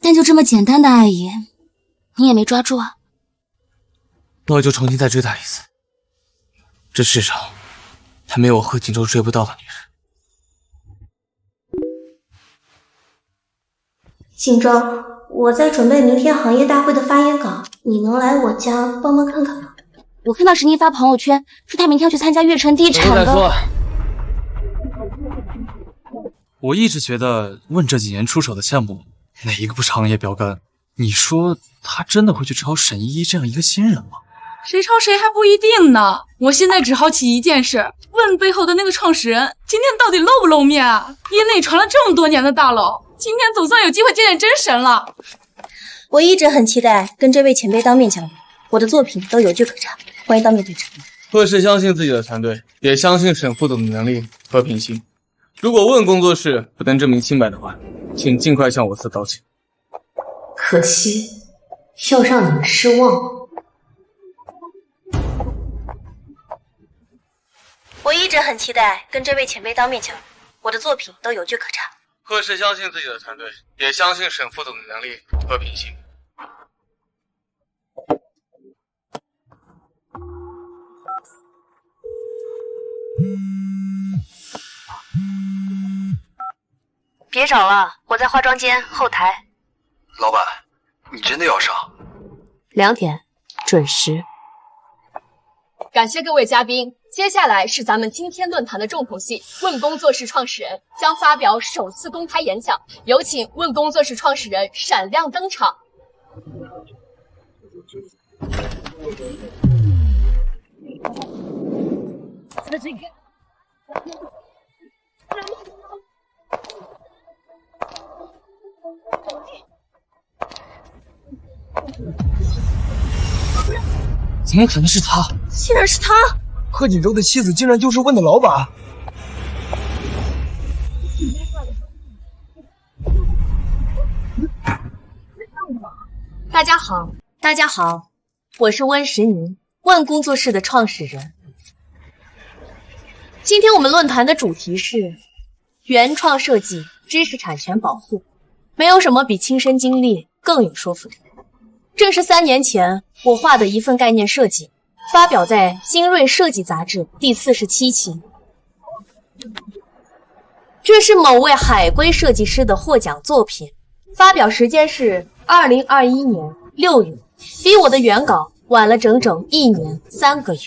但就这么简单的爱意，你也没抓住啊。那我就重新再追他一次。这世上还没有我贺锦州追不到的女人。锦州，我在准备明天行业大会的发言稿，你能来我家帮忙看看吗？我看到石妮发朋友圈，说他明天要去参加悦城地产的。我一直觉得问这几年出手的项目，哪一个不是行业标杆？你说他真的会去抄沈依依这样一个新人吗？谁抄谁还不一定呢。我现在只好奇一件事，问背后的那个创始人今天到底露不露面啊？业内传了这么多年的大佬，今天总算有机会见见真神了。我一直很期待跟这位前辈当面交流，我的作品都有据可查，欢迎当面对质。贺氏相信自己的团队，也相信沈副总的能力和品行。如果问工作室不能证明清白的话，请尽快向我司道歉。可惜，要让你们失望。我一直很期待跟这位前辈当面交流，我的作品都有据可查。贺氏相信自己的团队，也相信沈副总的能力和品行。别找了，我在化妆间后台。老板，你真的要上？2点准时。感谢各位嘉宾，接下来是咱们今天论坛的重头戏，问工作室创始人将发表首次公开演讲，有请问工作室创始人闪亮登场。怎么可能是他？竟然是他！贺锦州的妻子竟然就是问的老板。大家好，大家好，我是温石宁，问工作室的创始人。今天我们论坛的主题是原创设计知识产权保护，没有什么比亲身经历更有说服力。正是3年前我画的一份概念设计，发表在《精锐设计》杂志第47期。这是某位海归设计师的获奖作品，发表时间是2021年6月，比我的原稿晚了整整1年3个月。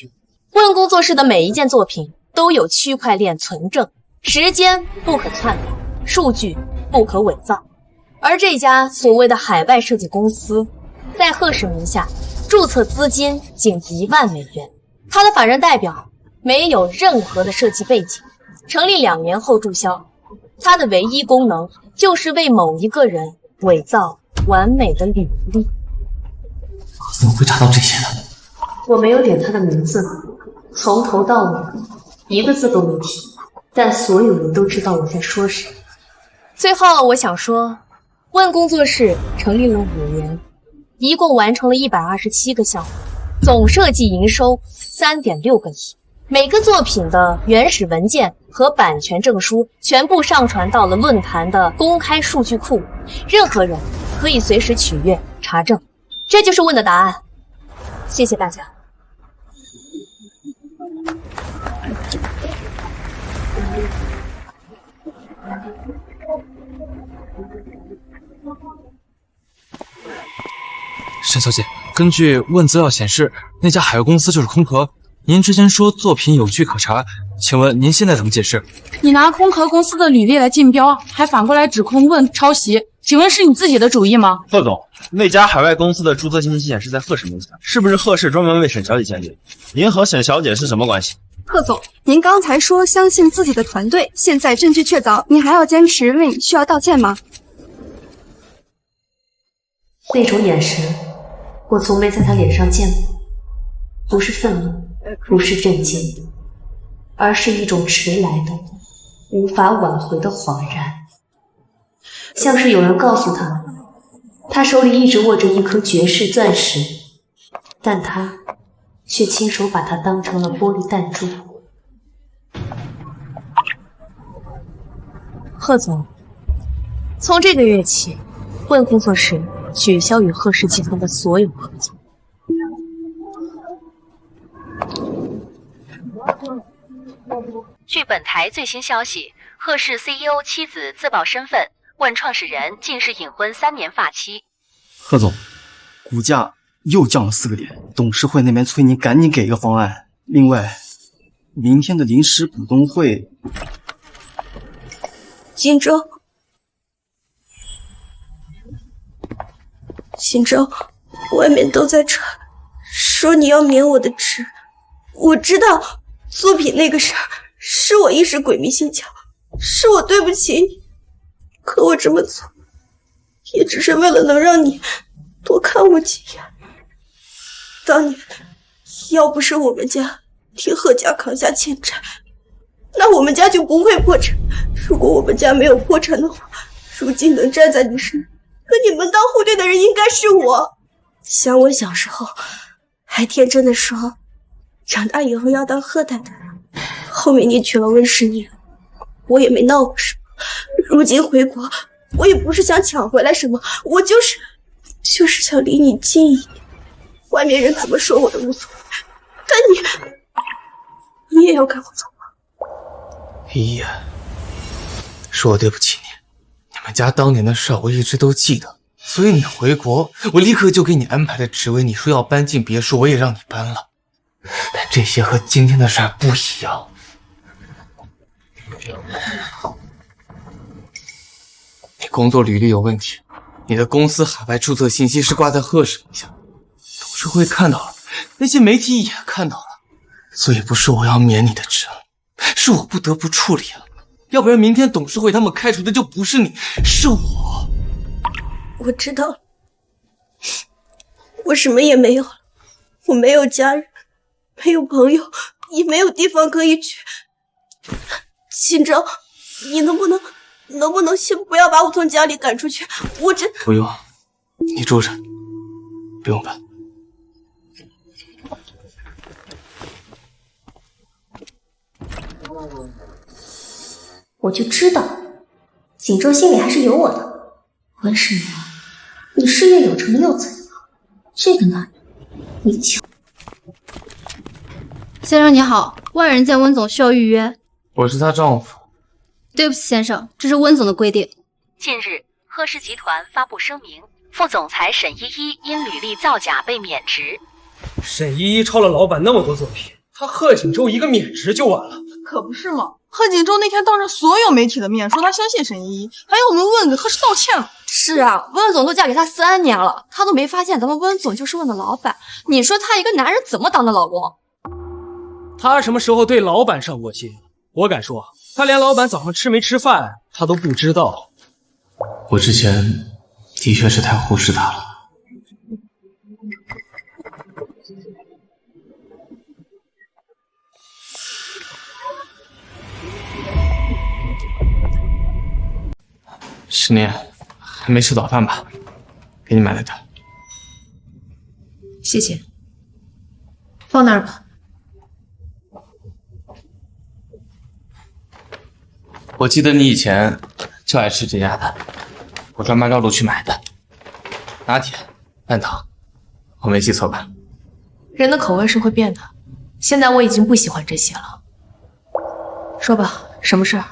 问工作室的每一件作品都有区块链存证，时间不可篡改，数据不可伪造。而这家所谓的海外设计公司在贺氏名下，注册资金仅1万美元。他的法人代表没有任何的设计背景，成立2年后注销。他的唯一功能就是为某一个人伪造完美的履历。怎么会查到这些呢？我没有点他的名字，从头到尾一个字都没提，但所有人都知道我在说谁。最后我想说，问工作室成立了5年，一共完成了127个项目，总设计营收3.6个亿。每个作品的原始文件和版权证书全部上传到了论坛的公开数据库，任何人可以随时取阅查证。这就是问的答案。谢谢大家。沈小姐，根据问资料显示，那家海外公司就是空壳。您之前说作品有据可查，请问您现在怎么解释？你拿空壳公司的履历来竞标，还反过来指控问抄袭，请问是你自己的主意吗？贺总，那家海外公司的注册信息显示在贺氏名下，是不是贺氏专门为沈小姐建立？您和沈小姐是什么关系？贺总，您刚才说相信自己的团队，现在证据确凿，您还要坚持为你需要道歉吗？那种眼神，我从没在他脸上见过，不是愤怒，不是震惊，而是一种迟来的、无法挽回的恍然，像是有人告诉他，他手里一直握着一颗绝世钻石，但他却亲手把它当成了玻璃弹珠。贺总，从这个月起，问工作室取消与贺氏集团的所有合作。据本台最新消息，贺氏 CEO 妻子自曝身份，问创始人竟是隐婚3年发妻。贺总，股价又降了4个点，董事会那边催您赶紧给一个方案。另外，明天的临时股东会，锦州，锦州，外面都在传，说你要免我的职。我知道作品那个事儿是我一时鬼迷心窍，是我对不起你，可我这么做也只是为了能让你多看我几眼。当年要不是我们家替贺家扛下欠债，那我们家就不会破产。如果我们家没有破产的话，如今能站在你身跟你门当户对的人应该是我。想我小时候还天真的说长大以后要当贺太太，后面你娶了温实年，我也没闹过什么。如今回国，我也不是想抢回来什么，我就是想离你近一点。外面人怎么说我都无所谓，但你也要跟我走吗？依依，是我对不起你。你们家当年的事我一直都记得，所以你回国，我立刻就给你安排了职位。你说要搬进别墅，我也让你搬了。但这些和今天的事儿不一样。你工作履历有问题，你的公司海外注册信息是挂在贺氏名下，董事会看到了，那些媒体也看到了，所以不是我要免你的职，是我不得不处理了。要不然明天董事会他们开除的就不是你，是我。我知道了，我什么也没有了，我没有家人，没有朋友，也没有地方可以去。锦州，你能不能先不要把我从家里赶出去？我真不用，你住着，不用搬。我就知道，锦州心里还是有我的。温世年，你事业有成又怎样？这个男人，你抢。先生你好，外人见温总需要预约。我是她丈夫。对不起先生，这是温总的规定。近日，贺氏集团发布声明，副总裁沈依依因履历造假被免职。沈依依抄了老板那么多作品，他贺锦州一个免职就完了。可不是嘛，贺锦州那天当着所有媒体的面说他相信沈依依，还要我们问给贺氏道歉了。是啊，温总都嫁给他3年了，他都没发现咱们温总就是温的老板。你说他一个男人怎么当的老公？他什么时候对老板上过心？我敢说，他连老板早上吃没吃饭他都不知道。我之前的确是太忽视他了。10年还没吃早饭吧？给你买了的。谢谢，放那儿吧。我记得你以前就爱吃这家的，我专门绕路去买的。拿铁、半糖，我没记错吧？人的口味是会变的，现在我已经不喜欢这些了。说吧，什么事儿？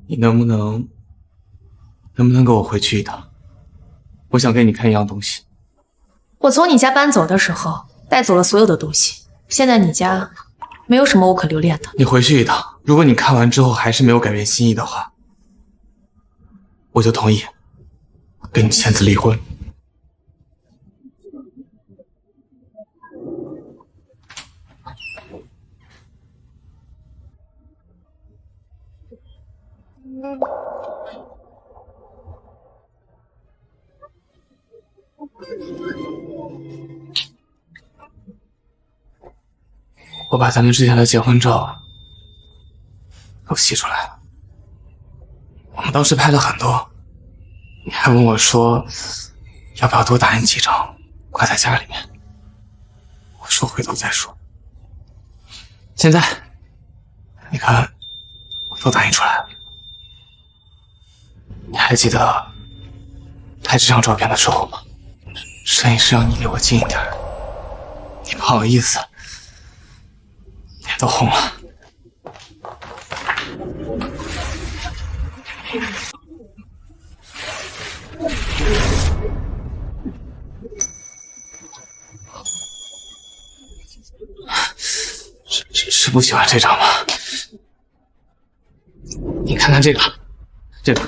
你能不能跟我回去一趟？我想给你看一样东西。我从你家搬走的时候带走了所有的东西，现在你家没有什么我可留恋的。你回去一趟，如果你看完之后还是没有改变心意的话，我就同意跟你签字离婚。我把咱们之前的结婚照都洗出来了，我们当时拍了很多，你还问我说要不要多打印几张挂在家里面，我说回头再说。现在你看我都打印出来了，你还记得拍这张照片的时候吗？摄影师让你离我近一点，你不好意思，脸都红了。是不喜欢这张吗？你看看这个，这个。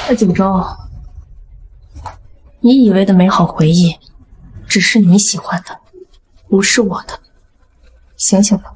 贺锦州，你以为的美好回忆，只是你喜欢的，不是我的。醒醒吧。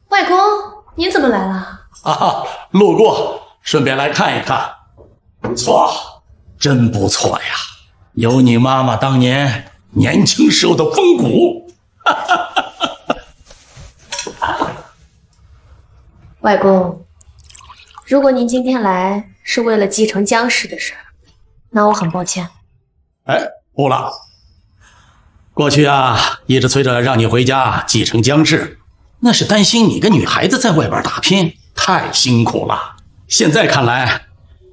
外公，您怎么来了？路过，顺便来看一看。不错，真不错呀，有你妈妈当年年轻时候的风骨。外公，如果您今天来是为了继承江氏的事，那我很抱歉。不了。过去一直催着让你回家继承江氏，那是担心你个女孩子在外边打拼太辛苦了。现在看来，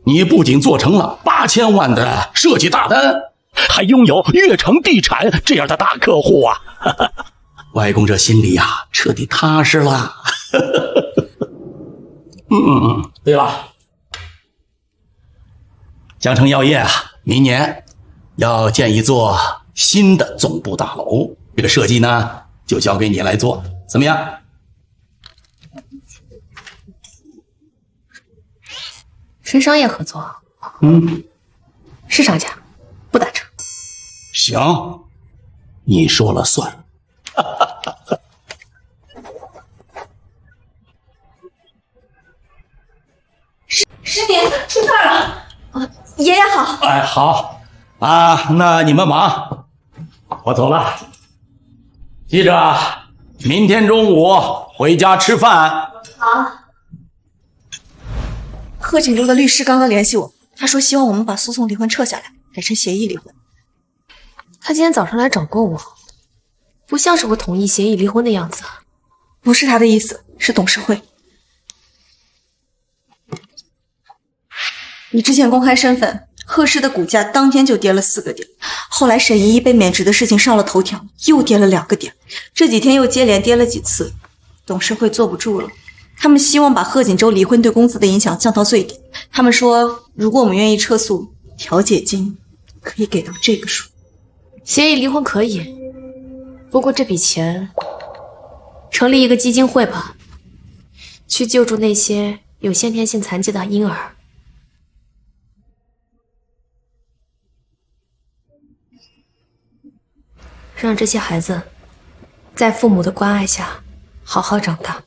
你不仅做成了8000万的设计大单，还拥有悦城地产这样的大客户啊！外公这心里彻底踏实了。对了，江城药业明年要建一座新的总部大楼，这个设计呢就交给你来做，怎么样？是商业合作，市场价，不打折。行，你说了算。师弟出事了！爷爷好。好那你们忙，我走了。记着，明天中午回家吃饭。好。贺锦州的律师刚刚联系我，他说希望我们把诉讼离婚撤下来，改成协议离婚。他今天早上来找过我，不像是会同意协议离婚的样子。不是他的意思，是董事会。你之前公开身份，贺氏的股价当天就跌了4个点，后来沈依依被免职的事情上了头条，又跌了2个点，这几天又接连跌了几次，董事会坐不住了。他们希望把贺锦州离婚对公司的影响降到最低。他们说，如果我们愿意撤诉，调解金可以给到这个数。协议离婚可以，不过这笔钱，成立一个基金会吧，去救助那些有先天性残疾的婴儿。让这些孩子在父母的关爱下好好长大。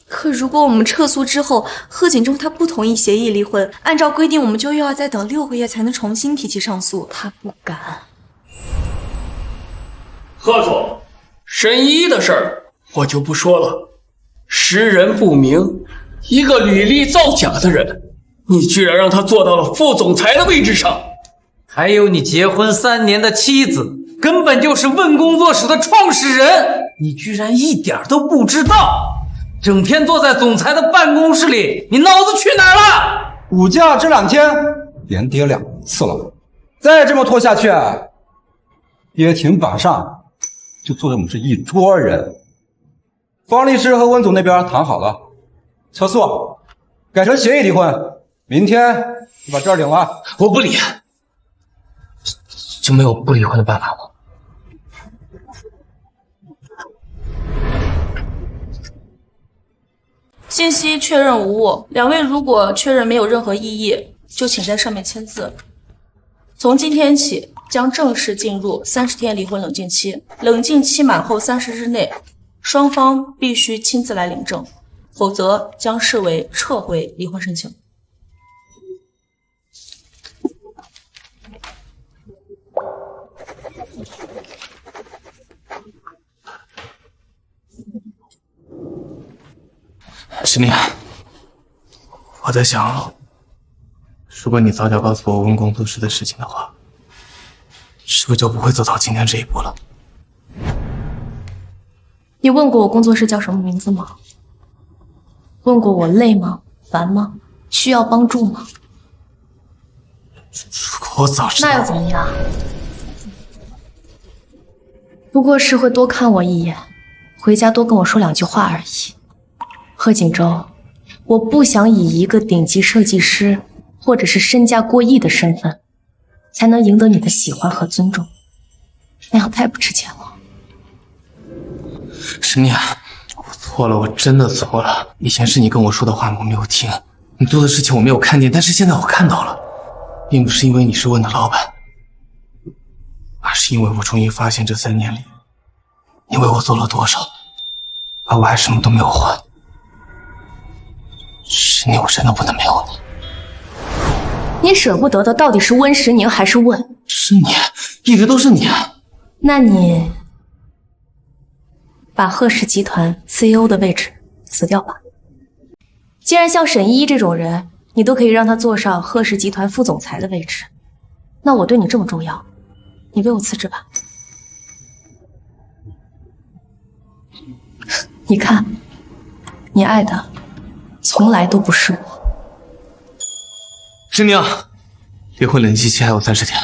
可如果我们撤诉之后，贺锦州他不同意协议离婚，按照规定我们就又要再等6个月才能重新提起上诉。他不敢。贺总，沈依依的事儿我就不说了，识人不明，一个履历造假的人，你居然让他做到了副总裁的位置上。还有你结婚3年的妻子，根本就是问工作室的创始人，你居然一点都不知道，整天坐在总裁的办公室里，你脑子去哪儿了？股价这2天连跌2次了，再这么拖下去，跌停板上就坐着我们这一桌人。方律师和温总那边谈好了，撤诉改成协议离婚，明天就把证领了。我不离，就没有不离婚的办法吗？信息确认无误，2位如果确认没有任何异议，就请在上面签字。从今天起，将正式进入30天离婚冷静期，冷静期满后30日内，双方必须亲自来领证，否则将视为撤回离婚申请。沈丽，我在想，如果你早点告诉我温工作室的事情的话，是不是就不会走到今天这一步了？你问过我工作室叫什么名字吗？问过我累吗？烦吗？需要帮助吗？如果我早知道，那又怎么样？不过是会多看我一眼，回家多跟我说2句话而已。贺锦州，我不想以一个顶级设计师或者是身价过亿的身份，才能赢得你的喜欢和尊重，那样太不值钱了。沈念，我错了，我真的错了。以前是你跟我说的话我没有听，你做的事情我没有看见，但是现在我看到了，并不是因为你是问的老板，而是因为我终于发现这3年里，你为我做了多少，而我还什么都没有还。沈念，我真的不能没有你。你舍不得的到底是温时宁还是问？是你，一直都是你啊。那你把贺氏集团 CEO 的位置辞掉吧。既然像沈依依这种人，你都可以让她坐上贺氏集团副总裁的位置，那我对你这么重要，你为我辞职吧。你看，你爱的从来都不是我。沈宁，离婚冷静期还有30天，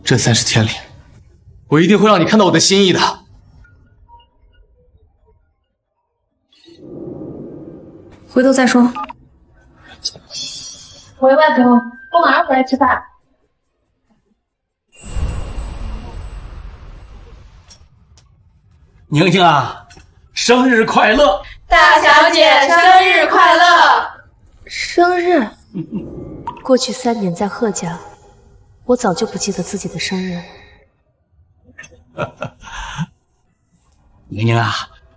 这30天里，我一定会让你看到我的心意的。回头再说。喂，外公，我马上回来吃饭。宁宁啊，生日快乐！大小姐生日快乐！生日？过去3年在贺家，我早就不记得自己的生日。宁宁啊，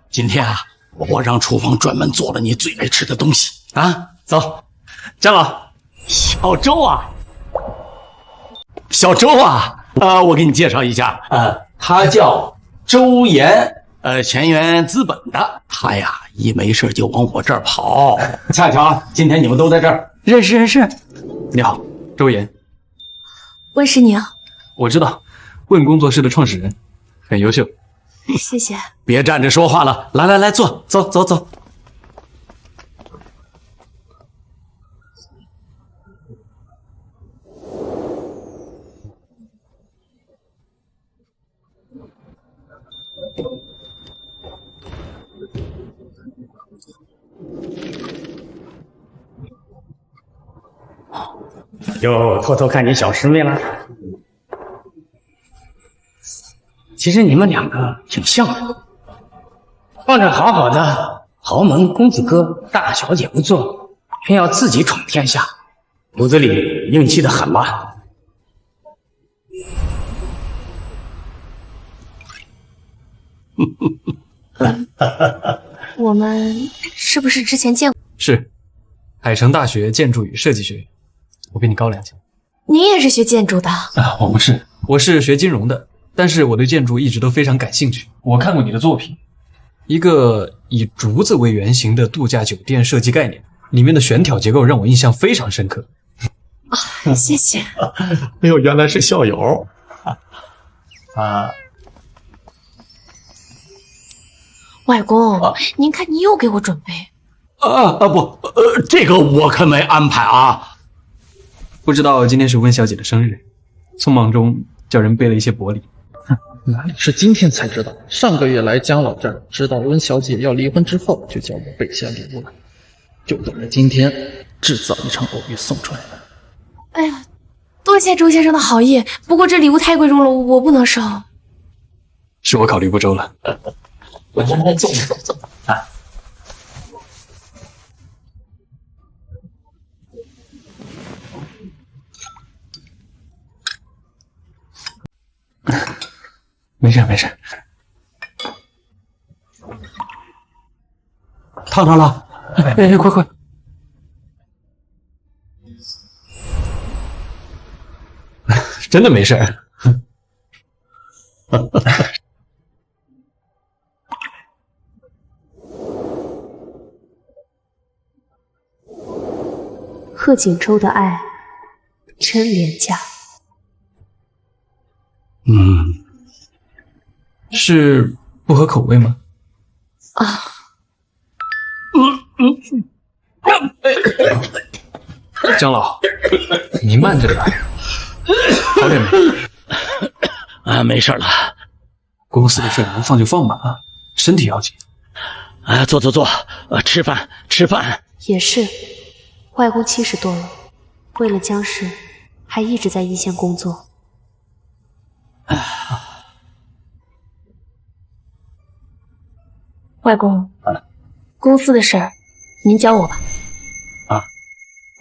今天啊，我让厨房专门做了你最爱吃的东西啊！走，张老，小周啊，小周啊，我给你介绍一下，他叫周岩，前沿资本的，他呀一没事就往我这儿跑，恰巧今天你们都在这儿，认识认识。你好，周岩。温时宁，我知道，问工作室的创始人，很优秀。谢谢。别站着说话了，来来来，坐，走走走。又偷偷看你小师妹了。其实你们2个挺像的，放着好好的豪门公子哥、大小姐不做，偏要自己闯天下，骨子里硬气的很吧？我们是不是之前见过？是，海城大学建筑与设计学院，我比你高2级。你也是学建筑的？我不是，我是学金融的。但是我对建筑一直都非常感兴趣。我看过你的作品，一个以竹子为原型的度假酒店设计概念，里面的悬挑结构让我印象非常深刻。谢谢。哎呦，原来是校友啊！外公，您看你又给我准备不，这个我可没安排啊。不知道今天是温小姐的生日，匆忙中叫人备了一些薄礼。哪里是今天才知道？上个月来江老这儿，知道温小姐要离婚之后，就叫我备些礼物了，就等着今天制造一场偶遇送出来了。哎呀，多谢周先生的好意，不过这礼物太贵重了，我不能收。是我考虑不周了。我先来走走走啊。没事没事，烫着了，哎，快快！真的没事。贺锦州的爱真廉价。是不合口味吗？江老，你慢着点，好点没？没事了。公司的事能放就放吧，身体要紧。啊，坐，吃饭。也是，外公70多了，为了江氏，还一直在一线工作。外公，公司的事儿，您教我吧。啊，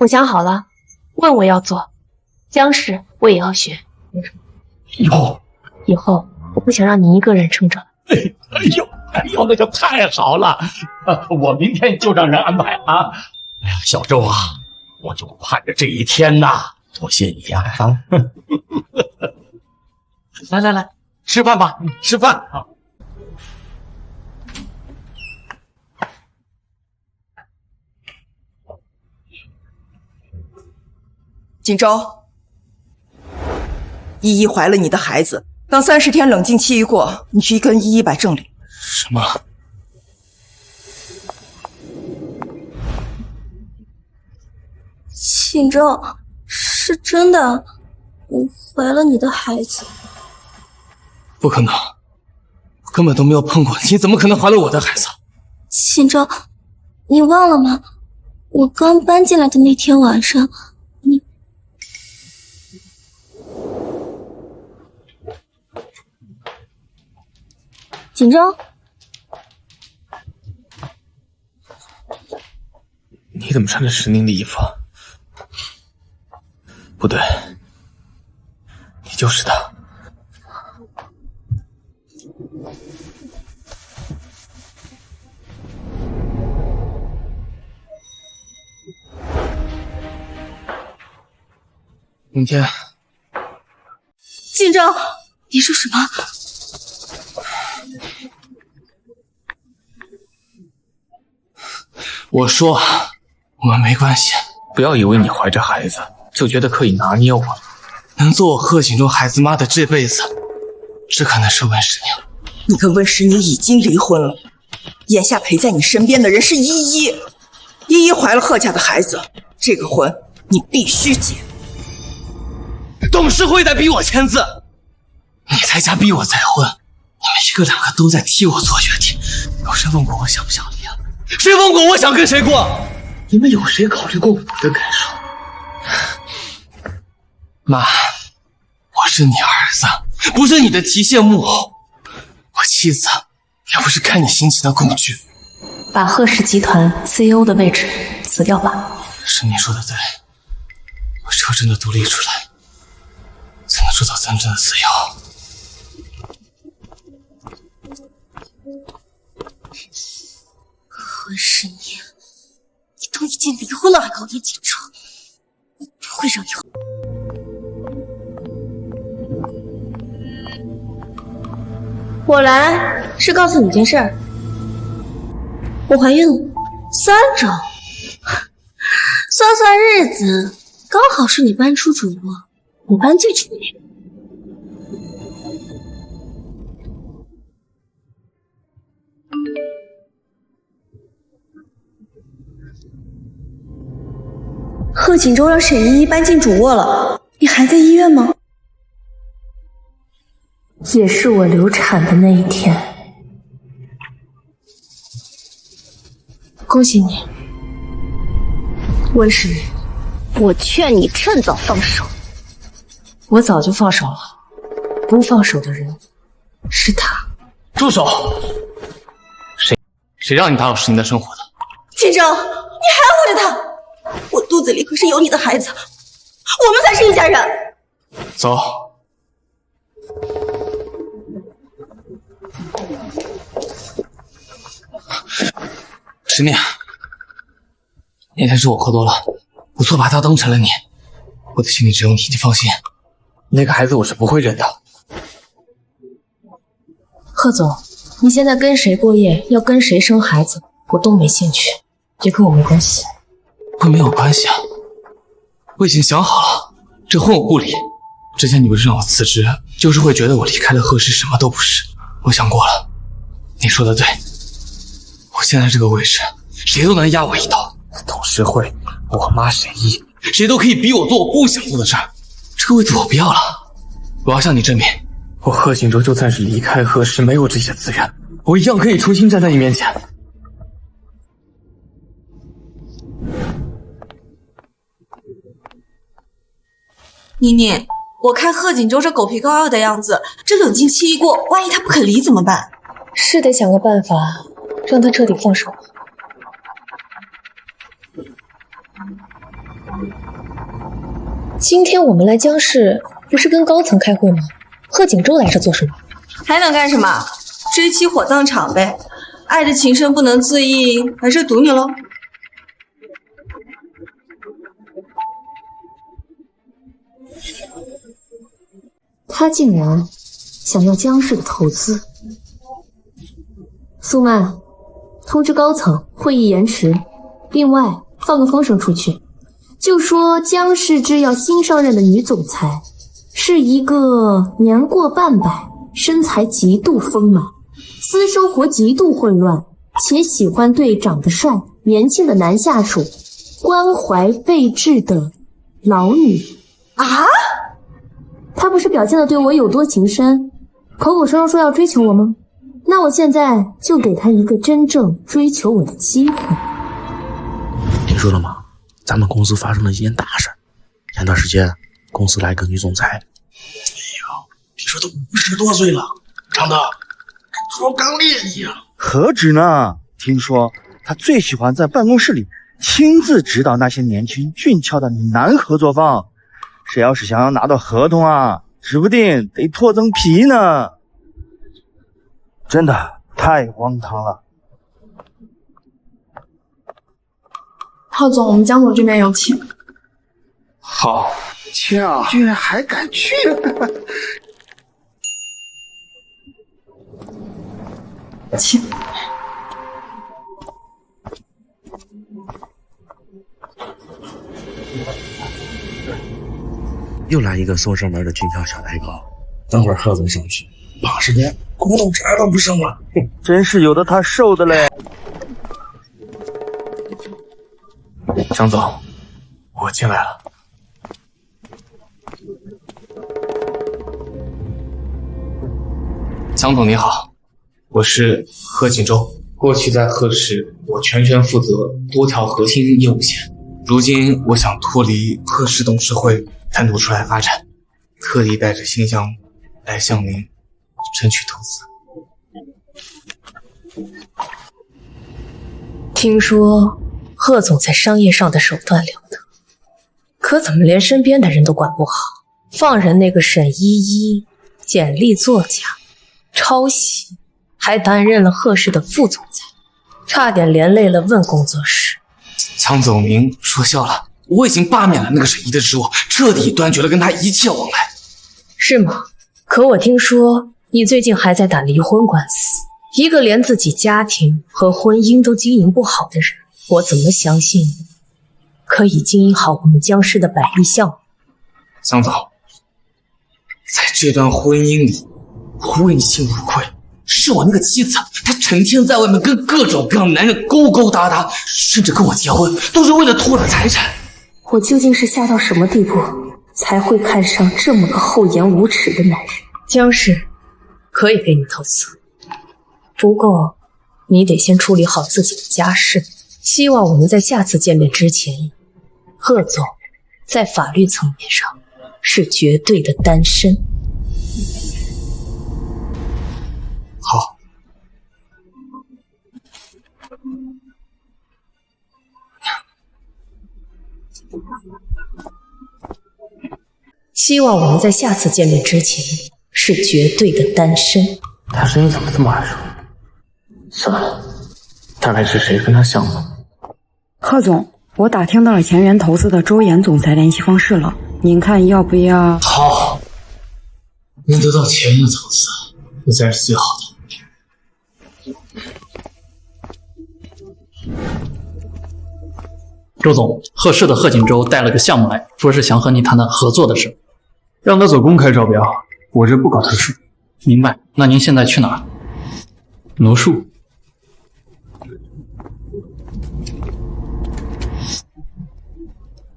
我想好了，问我要做，江氏我也要学。以后我不想让你一个人撑着。哎呦，那就太好了！我明天就让人安排啊！哎呀，小周啊，我就盼着这一天呐！多谢你呀！来，吃饭吧，吃饭啊！锦州，依依怀了你的孩子，等30天冷静期一过，你去跟依依摆正理。什么？锦州，是真的，我怀了你的孩子。不可能，我根本都没有碰过你，怎么可能怀了我的孩子？锦州，你忘了吗？我刚搬进来的那天晚上，你……锦州。你怎么穿着石宁的衣服？不对，你就是他。明天，锦州，你说什么？我说。我们没关系，不要以为你怀着孩子就觉得可以拿捏我。能做我贺锦州孩子妈的这辈子，只可能是温石宁。你跟温石宁已经离婚了，眼下陪在你身边的人是依依。依依怀了贺家的孩子，这个婚你必须结。董事会在逼我签字，你在家逼我再婚，你们一个两个都在替我做决定。有谁问过我想不想离啊？谁问过我想跟谁过？你们有谁考虑过我的感受？妈，我是你儿子，不是你的提线木偶。我妻子也不是看你心情的工具。把贺氏集团 CEO 的位置辞掉吧。是你说的对，我只有真的独立出来，才能做到真正的自由。温石宁，你都已经离婚了还搞点紧张，我不会让你。我来是告诉你件事儿，我怀孕了，3周。算算日子，刚好是你搬出主卧，我搬进主内。贺锦州让沈依依搬进主卧了，你还在医院吗？也是我流产的那一天。恭喜你，温石宁。我劝你趁早放手。我早就放手了，不放手的人是他。住手！谁让你打扰石宁的生活的？锦州，你还护着他？我肚子里可是有你的孩子，我们才是一家人。走。石宁，那天是我喝多了，我错把他当成了你。我的心里只有你，你放心，那个孩子我是不会认的。贺总，你现在跟谁过夜，要跟谁生孩子，我都没兴趣，也跟我没关系。会没有关系啊，我已经想好了，这婚我不离。之前你不是让我辞职，就是会觉得我离开了贺氏什么都不是。我想过了，你说的对，我现在这个位置，谁都能压我一刀。董事会，我妈沈依，谁都可以逼我做我不想做的事儿。这个位子我不要了，我要向你证明，我贺锦州就算是离开贺氏，没有这些资源，我一样可以重新站在你面前。妮妮，我看贺锦州这狗皮膏药的样子，这冷静期一过，万一他不肯离怎么办？是得想个办法，让他彻底放手。今天我们来江氏，不是跟高层开会吗？贺锦州来这做什么？还能干什么？追妻火葬场呗。爱的情深不能自抑，还是赌你喽。他竟然想要江氏的投资。苏曼，通知高层会议延迟，另外放个风声出去，就说江氏制药新上任的女总裁是一个年过半百，身材极度丰满，私生活极度混乱，且喜欢对长得帅、年轻的男下属关怀备至的老女。啊？他不是表现的对我有多情深，口口声声说要追求我吗？那我现在就给他一个真正追求我的机会。听说了吗？咱们公司发生了一件大事。前段时间公司来个女总裁，哎呀，听说都50多岁了，长得跟脱钢炼一样。何止呢？听说他最喜欢在办公室里亲自指导那些年轻俊俏的男合作方。谁要是想要拿到合同啊，指不定得脱层皮呢。真的太荒唐了。浩总，我们江总这边有请。好，天啊，居然还敢去！请。又来一个送上门的俊俏小白狗，等会儿贺总上去，8时间古董茶都不剩了。真是有的他受的嘞。张总，我进来了。张总你好，我是贺锦州。过去在贺氏，我全权负责多条核心业务线。如今我想脱离贺氏董事会，单独出来发展，特地带着新项目来向您争取投资。听说贺总在商业上的手段了得，可怎么连身边的人都管不好，放任那个沈依依简历作假、抄袭，还担任了贺氏的副总裁，差点连累了问工作室。江总您说笑了，我已经罢免了那个沈依的职务，彻底断绝了跟他一切往来。是吗？可我听说你最近还在打离婚官司，一个连自己家庭和婚姻都经营不好的人，我怎么相信可以经营好我们江氏的百亿项目？江总，在这段婚姻里，我问心无愧。是我那个妻子，她成天在外面跟各种各样的男人勾勾搭搭，甚至跟我结婚，都是为了偷我的财产。我究竟是下到什么地步，才会看上这么个厚颜无耻的男人？江氏可以给你投资，不过你得先处理好自己的家事。希望我们在下次见面之前，贺总在法律层面上是绝对的单身。好。希望我们在下次见面之前是绝对的单身。他声音怎么这么耳熟？算了，大概是谁跟他像了。贺总，我打听到了前缘投资的周岩总裁联系方式了，您看要不要？好，能得到前缘投资，那自然是最好的。周总，贺氏的贺锦州带了个项目来，说是想和你谈谈合作的事。让他走公开招标，我这不搞特殊。明白，那您现在去哪儿？罗树。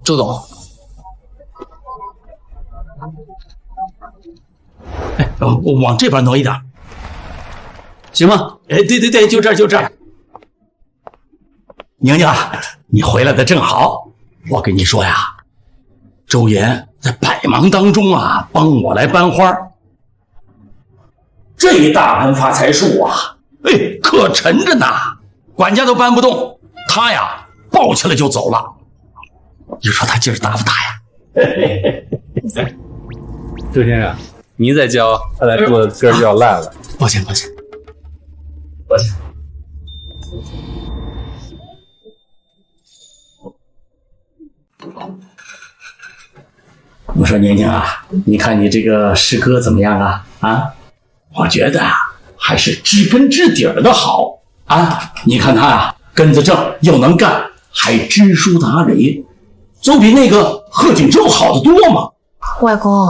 周总，往这边挪一点，行吗？哎，对，就这儿，就这儿。宁宁，你回来的正好。我跟你说呀，周岩在百忙当中啊，帮我来搬花。这一大盆发财树啊，哎，可沉着呢，管家都搬不动，他呀抱起来就走了。你说他劲儿大不大呀？周先生，您再教，他来做的歌就要烂了。抱歉。我说宁宁啊，你看你这个诗歌怎么样啊？我觉得啊，还是知根知底儿的好啊。你看他啊，根子正又能干，还知书达理，总比那个贺锦州好得多嘛。外公，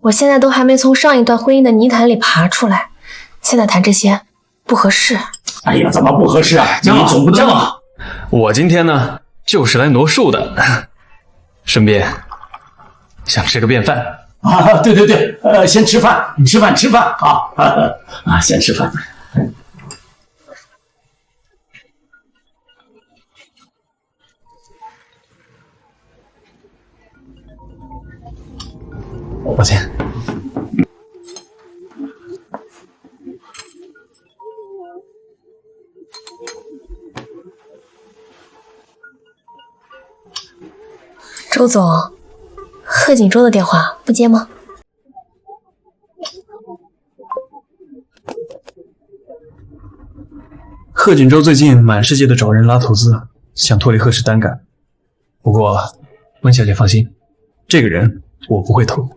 我现在都还没从上一段婚姻的泥潭里爬出来，现在谈这些不合适。哎呀，怎么不合适啊？你总不能啊！我今天呢，就是来挪树的，顺便想吃个便饭啊！对，先吃饭啊！先吃饭。抱歉。周总，贺锦州的电话不接吗？贺锦州最近满世界的找人拉投资，想脱离贺氏单干。不过，温小姐放心，这个人我不会投。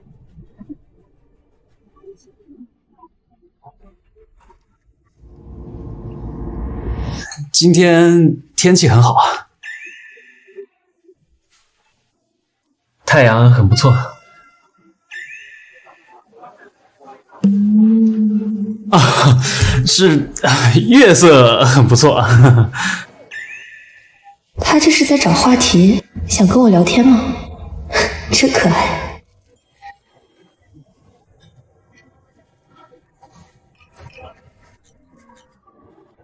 今天天气很好啊，太阳很不错啊，是月色很不错。他这是在找话题，想跟我聊天吗？真可爱。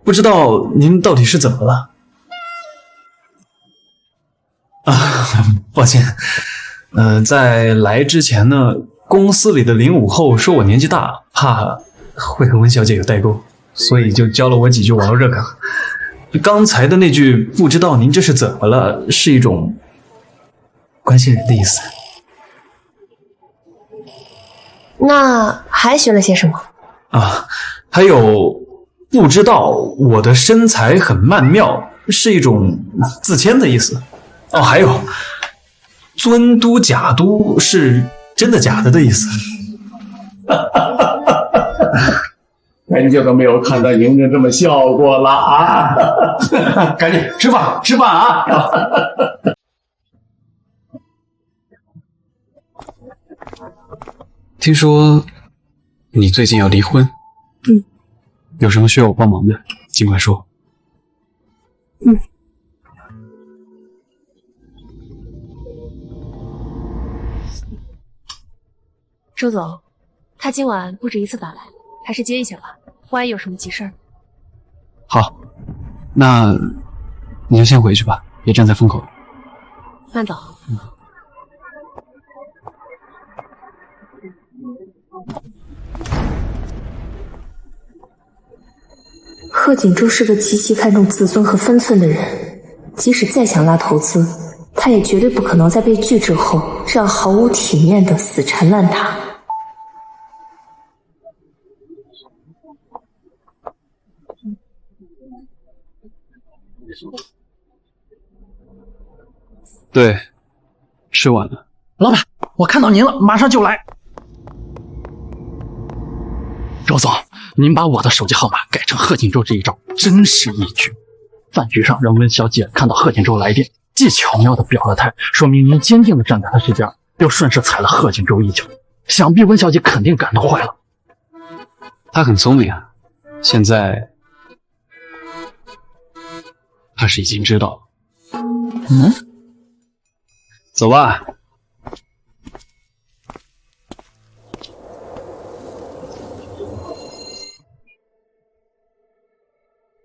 不知道您到底是怎么了？抱歉，在来之前呢，公司里的05后说我年纪大，怕会和温小姐有代沟，所以就教了我几句网络热梗。刚才的那句“不知道您这是怎么了”是一种关心人的意思。那还学了些什么？还有不知道我的身材很曼妙是一种自谦的意思。还有尊嘟假嘟是真的假的的意思。很久都没有看到莹莹这么笑过了啊！赶紧吃饭啊！听说你最近要离婚，有什么需要我帮忙的，尽管说。周总，他今晚不止一次打来，还是接一下吧，万一有什么急事儿。好，那你就先回去吧，别站在风口。慢走。贺锦州是个极其看重自尊和分寸的人，即使再想拉投资，他也绝对不可能在被拒之后这样毫无体面的死缠烂打。对，吃完了。老板，我看到您了，马上就来。周总，您把我的手机号码改成贺锦州这一招，真是一绝。饭局上让温小姐看到贺锦州来电，既巧妙地表了态，说明您坚定地站在她这边，又顺势踩了贺锦州一脚，想必温小姐肯定感动坏了。她很聪明啊，现在她是已经知道了。走吧。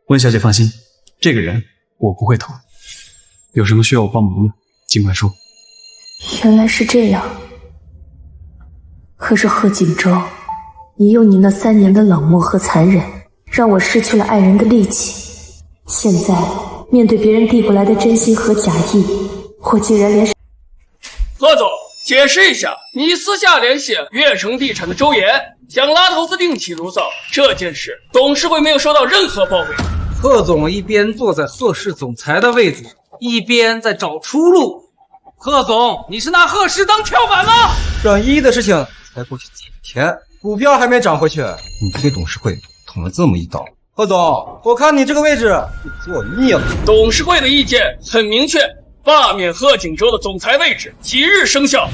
温小姐放心，这个人我不会投。有什么需要我帮忙的，尽管说。原来是这样。可是贺锦州，你用你那3年的冷漠和残忍，让我失去了爱人的力气。现在面对别人递过来的真心和假意，我竟然连……贺总，解释一下，你私下联系悦城地产的周岩，想拉投资另起炉灶，这件事董事会没有收到任何报备。贺总一边坐在贺氏总裁的位子，一边在找出路。贺总，你是拿贺氏当跳板吗？让依依的事情才过去几天，股票还没涨回去，你就给董事会捅了这么一刀。贺总，我看你这个位置坐腻了。董事会的意见很明确，罢免贺锦州的总裁位置，即日生效。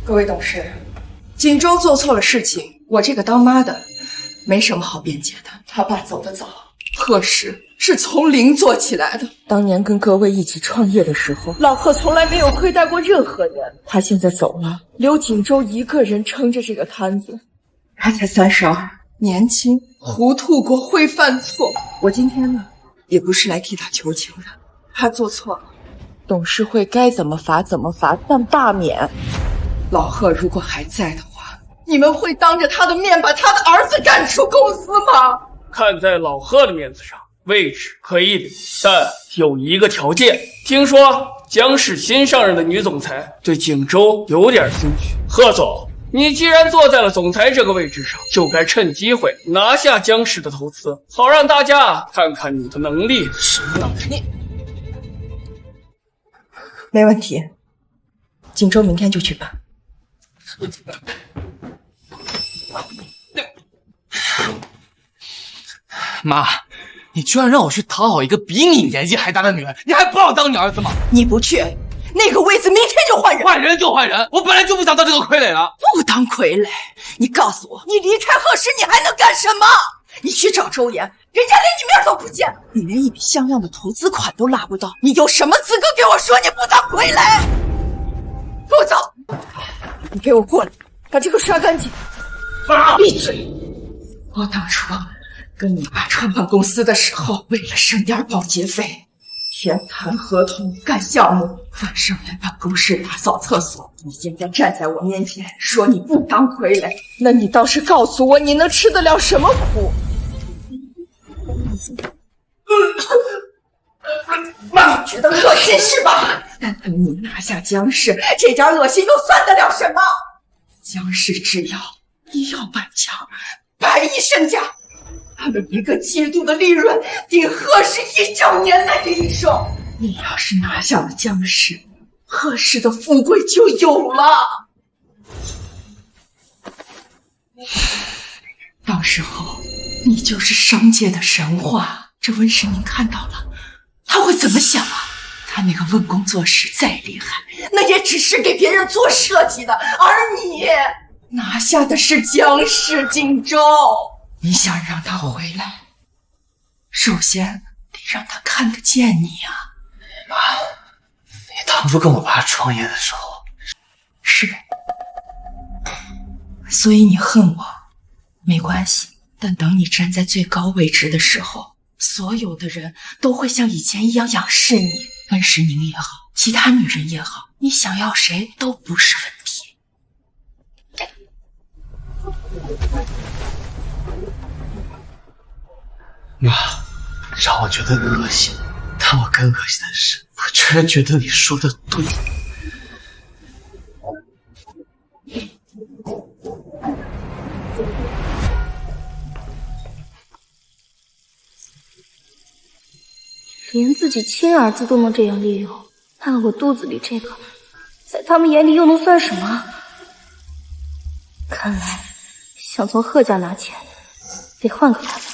各位董事，锦州做错了事情，我这个当妈的没什么好辩解的。他爸走得早，贺氏是从零做起来的。当年跟各位一起创业的时候，老贺从来没有亏待过任何人。他现在走了，留锦州一个人撑着这个摊子。他才32，年轻，糊涂过，会犯错。我今天呢，也不是来替他求情的。他做错了，董事会该怎么罚怎么罚，但罢免。老贺如果还在的话，你们会当着他的面把他的儿子赶出公司吗？看在老贺的面子上，位置可以留，但有一个条件。听说江氏新上任的女总裁对锦州有点兴趣。贺总，你既然坐在了总裁这个位置上，就该趁机会拿下江氏的投资，好让大家看看你的能力。你没问题，锦州明天就去办。妈，你居然让我去讨好一个比你年纪还大的女人，你还不让我当你儿子吗？你不去，那个位子明天就换人。换人就换人，我本来就不想当这个傀儡了。不当傀儡，你告诉我，你离开贺氏你还能干什么？你去找周岩，人家连你面都不见，你连一笔像样的投资款都拉不到，你有什么资格给我说你不当傀儡？给我走！你给我过来，把这个刷干净！闭嘴！我当初跟你爸创办公司的时候，为了省点保洁费，天谈合同干项目，晚上来办公室打扫厕所。你现在站在我面前说你不当傀儡，那你倒是告诉我，你能吃得了什么苦？妈，觉得恶心是吧？但等你拿下江氏，这点恶心又算得了什么？江氏制药医药半强，100亿身价，他们一个季度的利润顶贺氏1整年的营收。你要是拿下了江氏，贺氏的富贵就有了。到时候你就是商界的神话。这温世宁看到了，他会怎么想啊？他那个温工作室再厉害，那也只是给别人做设计的，而你拿下的是江氏锦州。你想让他回来，首先得让他看得见你啊。妈，你当初跟我爸创业的时候，是，所以你恨我没关系，但等你站在最高位置的时候，所有的人都会像以前一样仰视你。温世宁也好，其他女人也好，你想要谁都不是问题。妈，让我觉得恶心，但我更恶心的是，我居然觉得你说的对。连自己亲儿子都能这样利用，那我肚子里这个，在他们眼里又能算什么？看来想从贺家拿钱，得换个法子。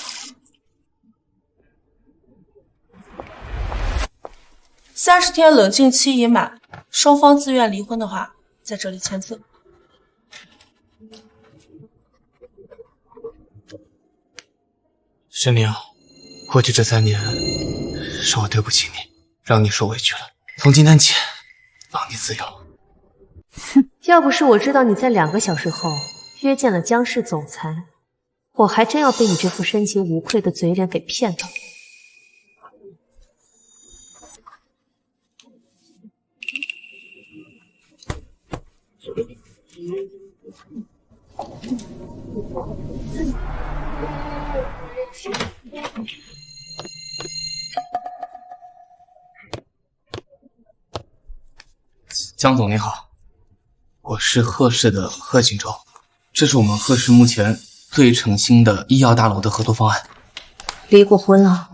30天冷静期已满，双方自愿离婚的话，在这里签字。申灵，过去这3年是我对不起你，让你受委屈了。从今天起，放你自由。哼，要不是我知道你在2个小时后约见了江氏总裁，我还真要被你这副深情无愧的嘴脸给骗到了。江总你好，我是贺氏的贺锦州，这是我们贺氏目前最诚心的医药大楼的合作方案。离过婚了？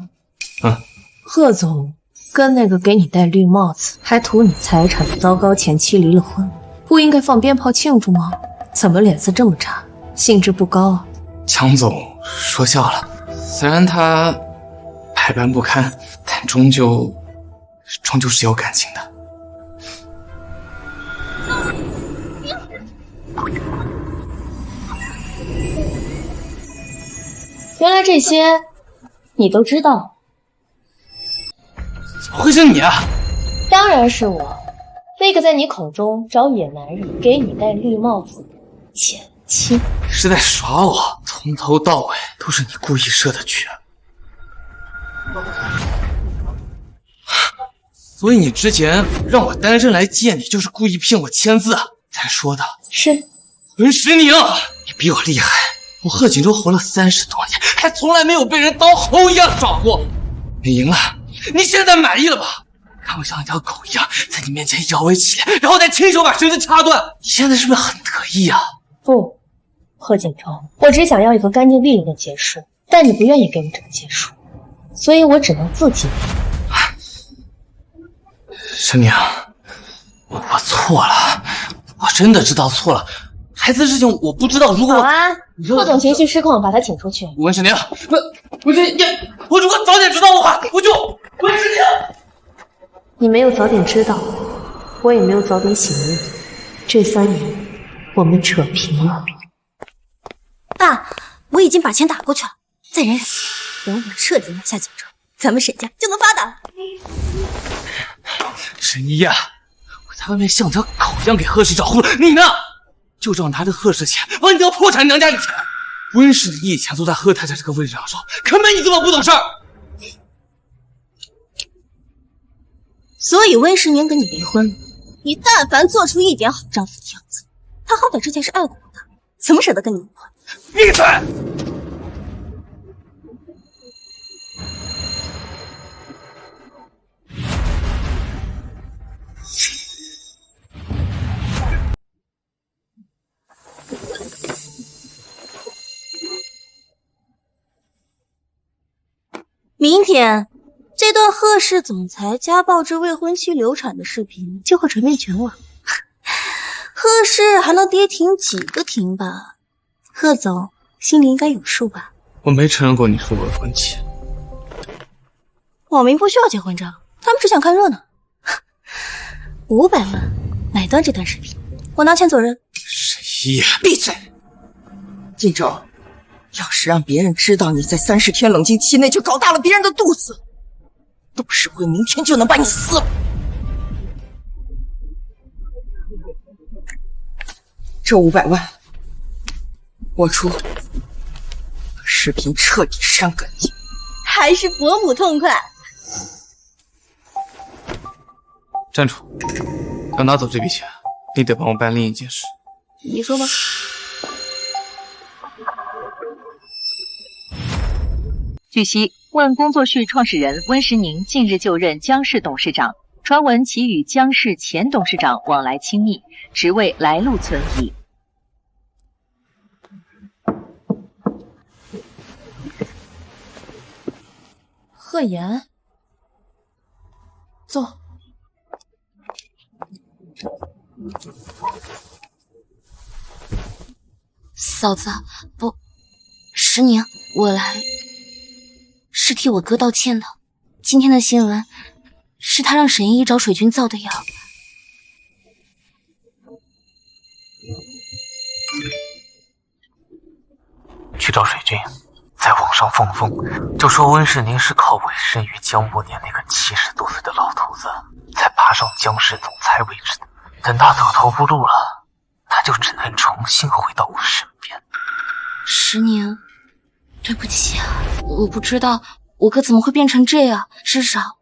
嗯。贺总跟那个给你戴绿帽子还图你财产的糟糕前妻离了婚，不应该放鞭炮庆祝吗？怎么脸色这么差，兴致不高啊？江总说笑了，虽然他百般不堪，但终究是有感情的。原来这些你都知道。怎么会是你啊？当然是我，那个在你口中找野男人给你戴绿帽子的前妻。是在耍我，从头到尾都是你故意设的局。所以你之前让我单身来见你，就是故意骗我签字才说的。是。文石宁，你比我厉害。我贺锦州活了30多年，还从来没有被人当猴一样耍过。你赢了，你现在满意了吧？看我像一条狗一样在你面前摇尾乞怜，然后再亲手把绳子掐断。你现在是不是很得意啊？不，贺锦州，我只想要一个干净利落的结束，但你不愿意给我这个结束，所以我只能自己。神明，我错了，我真的知道错了。孩子的事情我不知道，如果好啊，贺总情绪失控，把他请出去。文世宁，我如果早点知道的话，文世宁。你没有早点知道，我也没有早点醒悟。这3年，我们扯平了。爸，我已经把钱打过去了，再忍忍，等我彻底拿下锦州，咱们沈家就能发达了。沈一呀，我在外面像条狗一样给贺氏找活路，你呢？就这样拿着贺氏钱往你这个破产娘家里钱。温氏你以前坐在贺太太这个位置上的时候，根本你根本不懂事儿。所以温世宁跟你离婚了，你但凡做出一点好丈夫的样子，他好歹之前是爱过我的，怎么舍得跟你离婚？闭嘴！明天，这段贺氏总裁家暴致未婚妻流产的视频就会传遍全网，贺氏还能跌停几个停吧？贺总心里应该有数吧？我没承认过你是我的婚妻。网民不需要结婚证，他们只想看热闹。500万买断这段视频，我拿钱走人。沈一，闭嘴！锦州，要是让别人知道你在30天冷静期内就搞大了别人的肚子，董事会明天就能把你撕了。这500万我出，把视频彻底删干净。还是伯母痛快。站住！要拿走这笔钱，你得帮我办另一件事。你说吧。据悉，问工作室创始人温石宁近日就任江氏董事长，传闻其与江氏前董事长往来亲密，职位来路存疑。贺言，坐。嫂子，不，石宁，我来是替我哥道歉的。今天的新闻是他让沈一找水军造的谣。去找水军，在网上放风，就说温世宁是靠委身于江伯年那个70多岁的老头子，才爬上江氏总裁位置的。等他走投无路了，他就只能重新回到我身边。石宁，我不知道我哥怎么会变成这样，至少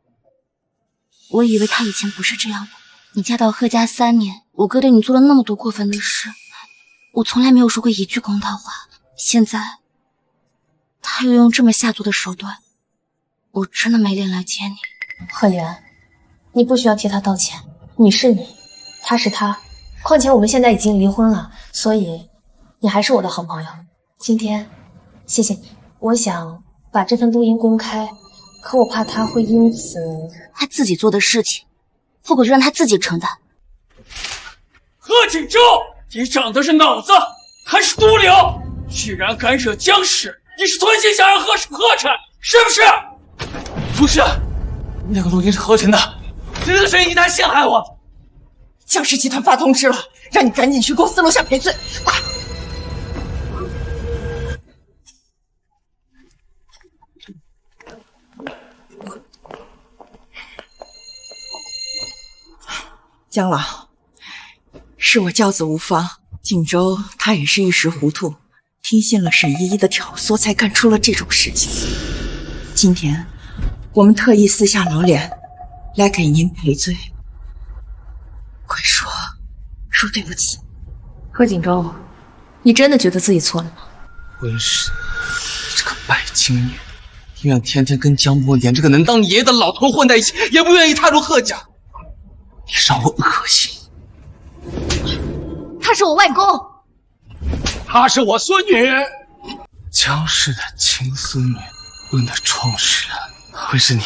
我以为他以前不是这样的。你嫁到贺家3年，我哥对你做了那么多过分的事，我从来没有说过一句公道话。现在他又用这么下作的手段，我真的没脸来见你。贺源，你不需要替他道歉，你是你，他是他，况且我们现在已经离婚了，所以你还是我的好朋友。今天谢谢你，我想把这份录音公开，可我怕他会因此他自己做的事情，后果就让他自己承担。贺锦州，你长的是脑子还是毒瘤？居然干涉江氏，你是存心想让贺氏破产，是不是？不是，那个录音是合成的，这是谁一旦陷害我？江氏集团发通知了，让你赶紧去公司楼下赔罪，快！江老，是我教子无方，锦州他也是一时糊涂，听信了沈依依的挑唆，才干出了这种事情。今天我们特意撕下老脸来给您赔罪，快说对不起。贺锦州，你真的觉得自己错了吗？温氏，这个拜金女，宁愿天天跟江波年这个能当爷爷的老头混在一起，也不愿意踏入贺家。你让我恶心。他是我外公，她是我孙女，江氏的亲孙女，温的创始人。温氏你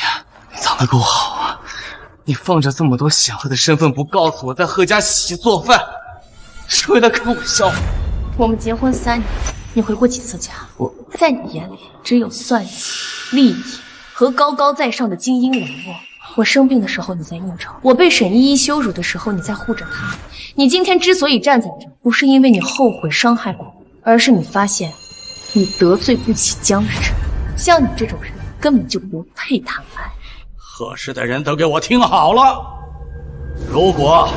藏得够好啊！你放着这么多显赫的身份不告诉我，在贺家洗做饭，是为了看我笑话？我们结婚3年，你回过几次家？在你眼里只有算计、利益和高高在上的精英冷漠。我生病的时候你在应酬，我被沈依依羞辱的时候你在护着她。你今天之所以站在这，不是因为你后悔伤害我，而是你发现你得罪不起江氏，像你这种人根本就不配谈爱。贺氏的人都给我听好了，如果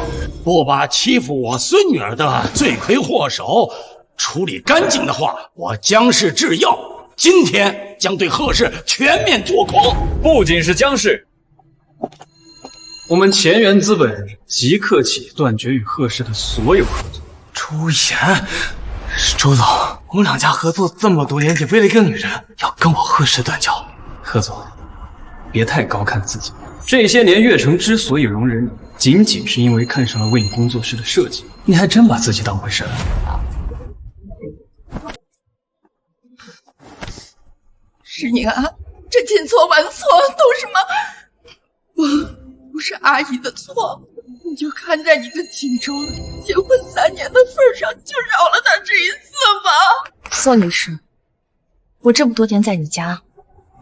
不把欺负我孙女儿的罪魁祸首处理干净的话，我江氏制药今天将对贺氏全面做空。不仅是江氏，我们前沿资本即刻起断绝与贺氏的所有合作。周岩，周总，我们2家合作这么多年，你为了一个女人要跟我贺氏断交？贺总，别太高看自己。这些年月城之所以容忍你，仅仅是因为看上了魏影工作室的设计。你还真把自己当回事了？是你啊，这千错万错都是不是阿姨的错，你就看在你跟锦州结婚3年的份上，就饶了他这一次吧。宋女士，我这么多年在你家，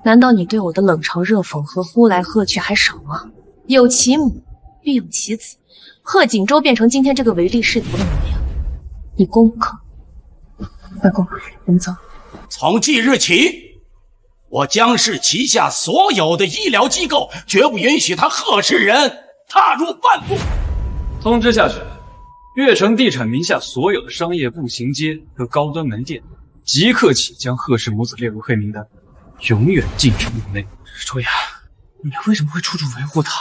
难道你对我的冷嘲热讽和呼来喝去还少吗？有其母必有其子，贺锦州变成今天这个唯利是图的模样，你公不可？外公，我们走。从即日起，我江氏旗下所有的医疗机构绝不允许他贺氏人踏入半步。通知下去，悦城地产名下所有的商业步行街和高端门店，即刻起将贺氏母子列入黑名单，永远禁止入内。周岩，你为什么会处处维护他？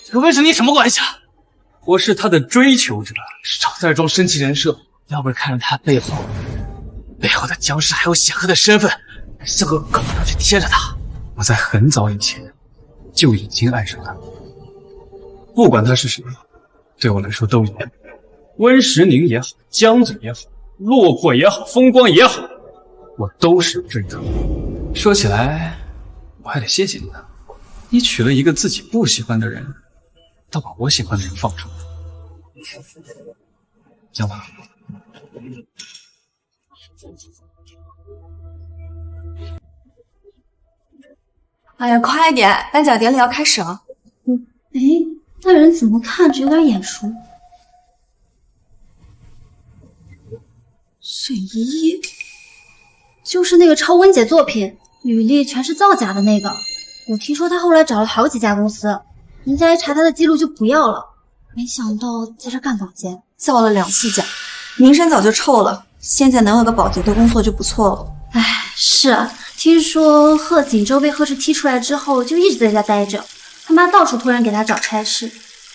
这个温氏你什么关系啊？我是他的追求者，少在这装生气人设。要不是看着他背后的江氏还有显赫的身份，像个狗要去贴着他。我在很早以前就已经爱上他，不管他是谁，对我来说都一样。温实宁也好，江总也好，落魄也好，风光也好，我都是追的。说起来，我还得谢谢你呢，你娶了一个自己不喜欢的人，倒把我喜欢的人放出来。江总。哎呀，快点！颁奖典礼要开始了。哎，那人怎么看着有点眼熟？沈依依，就是那个抄温姐作品，履历全是造假的那个。我听说她后来找了好几家公司，人家一查她的记录就不要了。没想到在这干保洁，造了2次假，名声早就臭了。现在能有个保洁的工作就不错了。哎，是啊，听说贺锦州被贺氏踢出来之后，就一直在家待着，他妈到处托人给他找差事，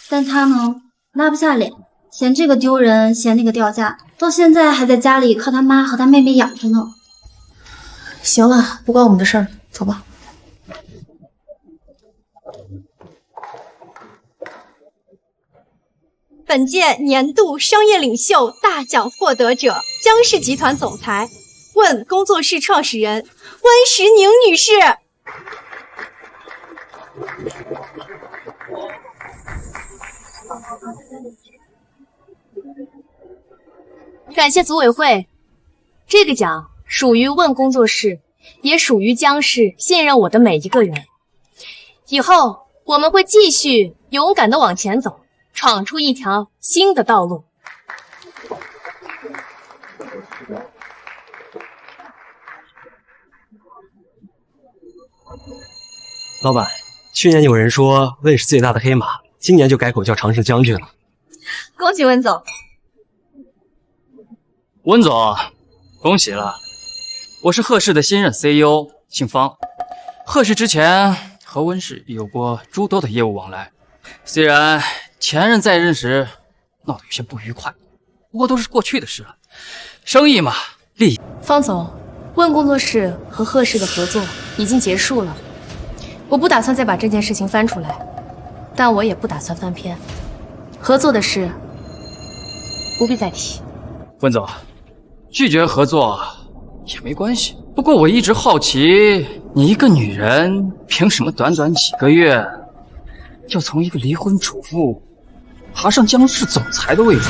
但他呢拉不下脸，嫌这个丢人，嫌那个掉价，到现在还在家里靠他妈和他妹妹养着呢。行了，不关我们的事儿，走吧。本届年度商业领袖大奖获得者江氏集团总裁问工作室创始人温实宁女士。感谢组委会，这个奖属于问工作室，也属于江氏信任我的每一个人。以后我们会继续勇敢地往前走，闯出一条新的道路。老板，去年有人说问是最大的黑马，今年就改口叫常胜将军了。恭喜温总。温总，恭喜了！我是贺氏的新任 CEO， 姓方。贺氏之前和温氏有过诸多的业务往来，虽然前任在任时闹得有些不愉快，不过都是过去的事了。生意嘛，利益。方总，问工作室和贺氏的合作已经结束了，我不打算再把这件事情翻出来，但我也不打算翻篇。合作的事不必再提。温总，拒绝合作也没关系。不过我一直好奇，你一个女人，凭什么短短几个月，就从一个离婚主妇爬上江氏总裁的位置，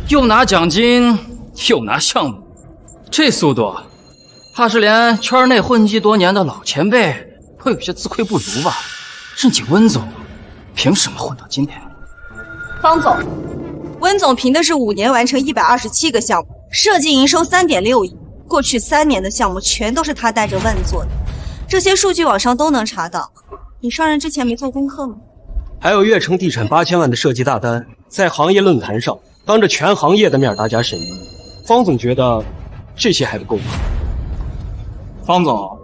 又拿奖金，又拿项目，这速度，怕是连圈内混迹多年的老前辈会有些自愧不如吧？是你温总，凭什么混到今天？方总，温总凭的是5年完成127个项目，设计营收3.6亿。过去3年的项目全都是他带着问做的，这些数据网上都能查到。你上任之前没做功课吗？还有悦城地产8000万的设计大单，在行业论坛上当着全行业的面大家审议。方总觉得这些还不够吗？方总，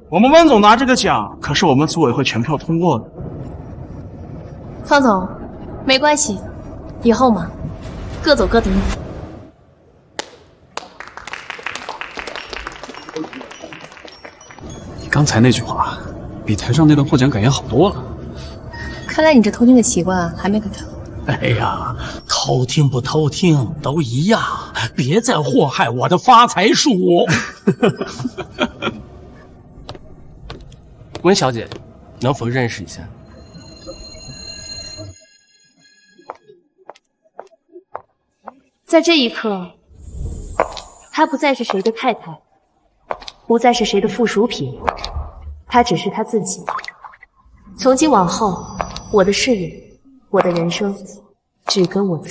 我们温总拿这个奖可是我们组委会全票通过的。方总，没关系，以后嘛，各走各的路。刚才那句话比台上那段获奖感言好多了。看来你这偷听的习惯还没改掉。哎呀，偷听不偷听都一样，别再祸害我的发财树。温小姐，能否认识一下？在这一刻，她不再是谁的太太，不再是谁的附属品，她只是她自己。从今往后，我的事业，我的人生，只跟我自己。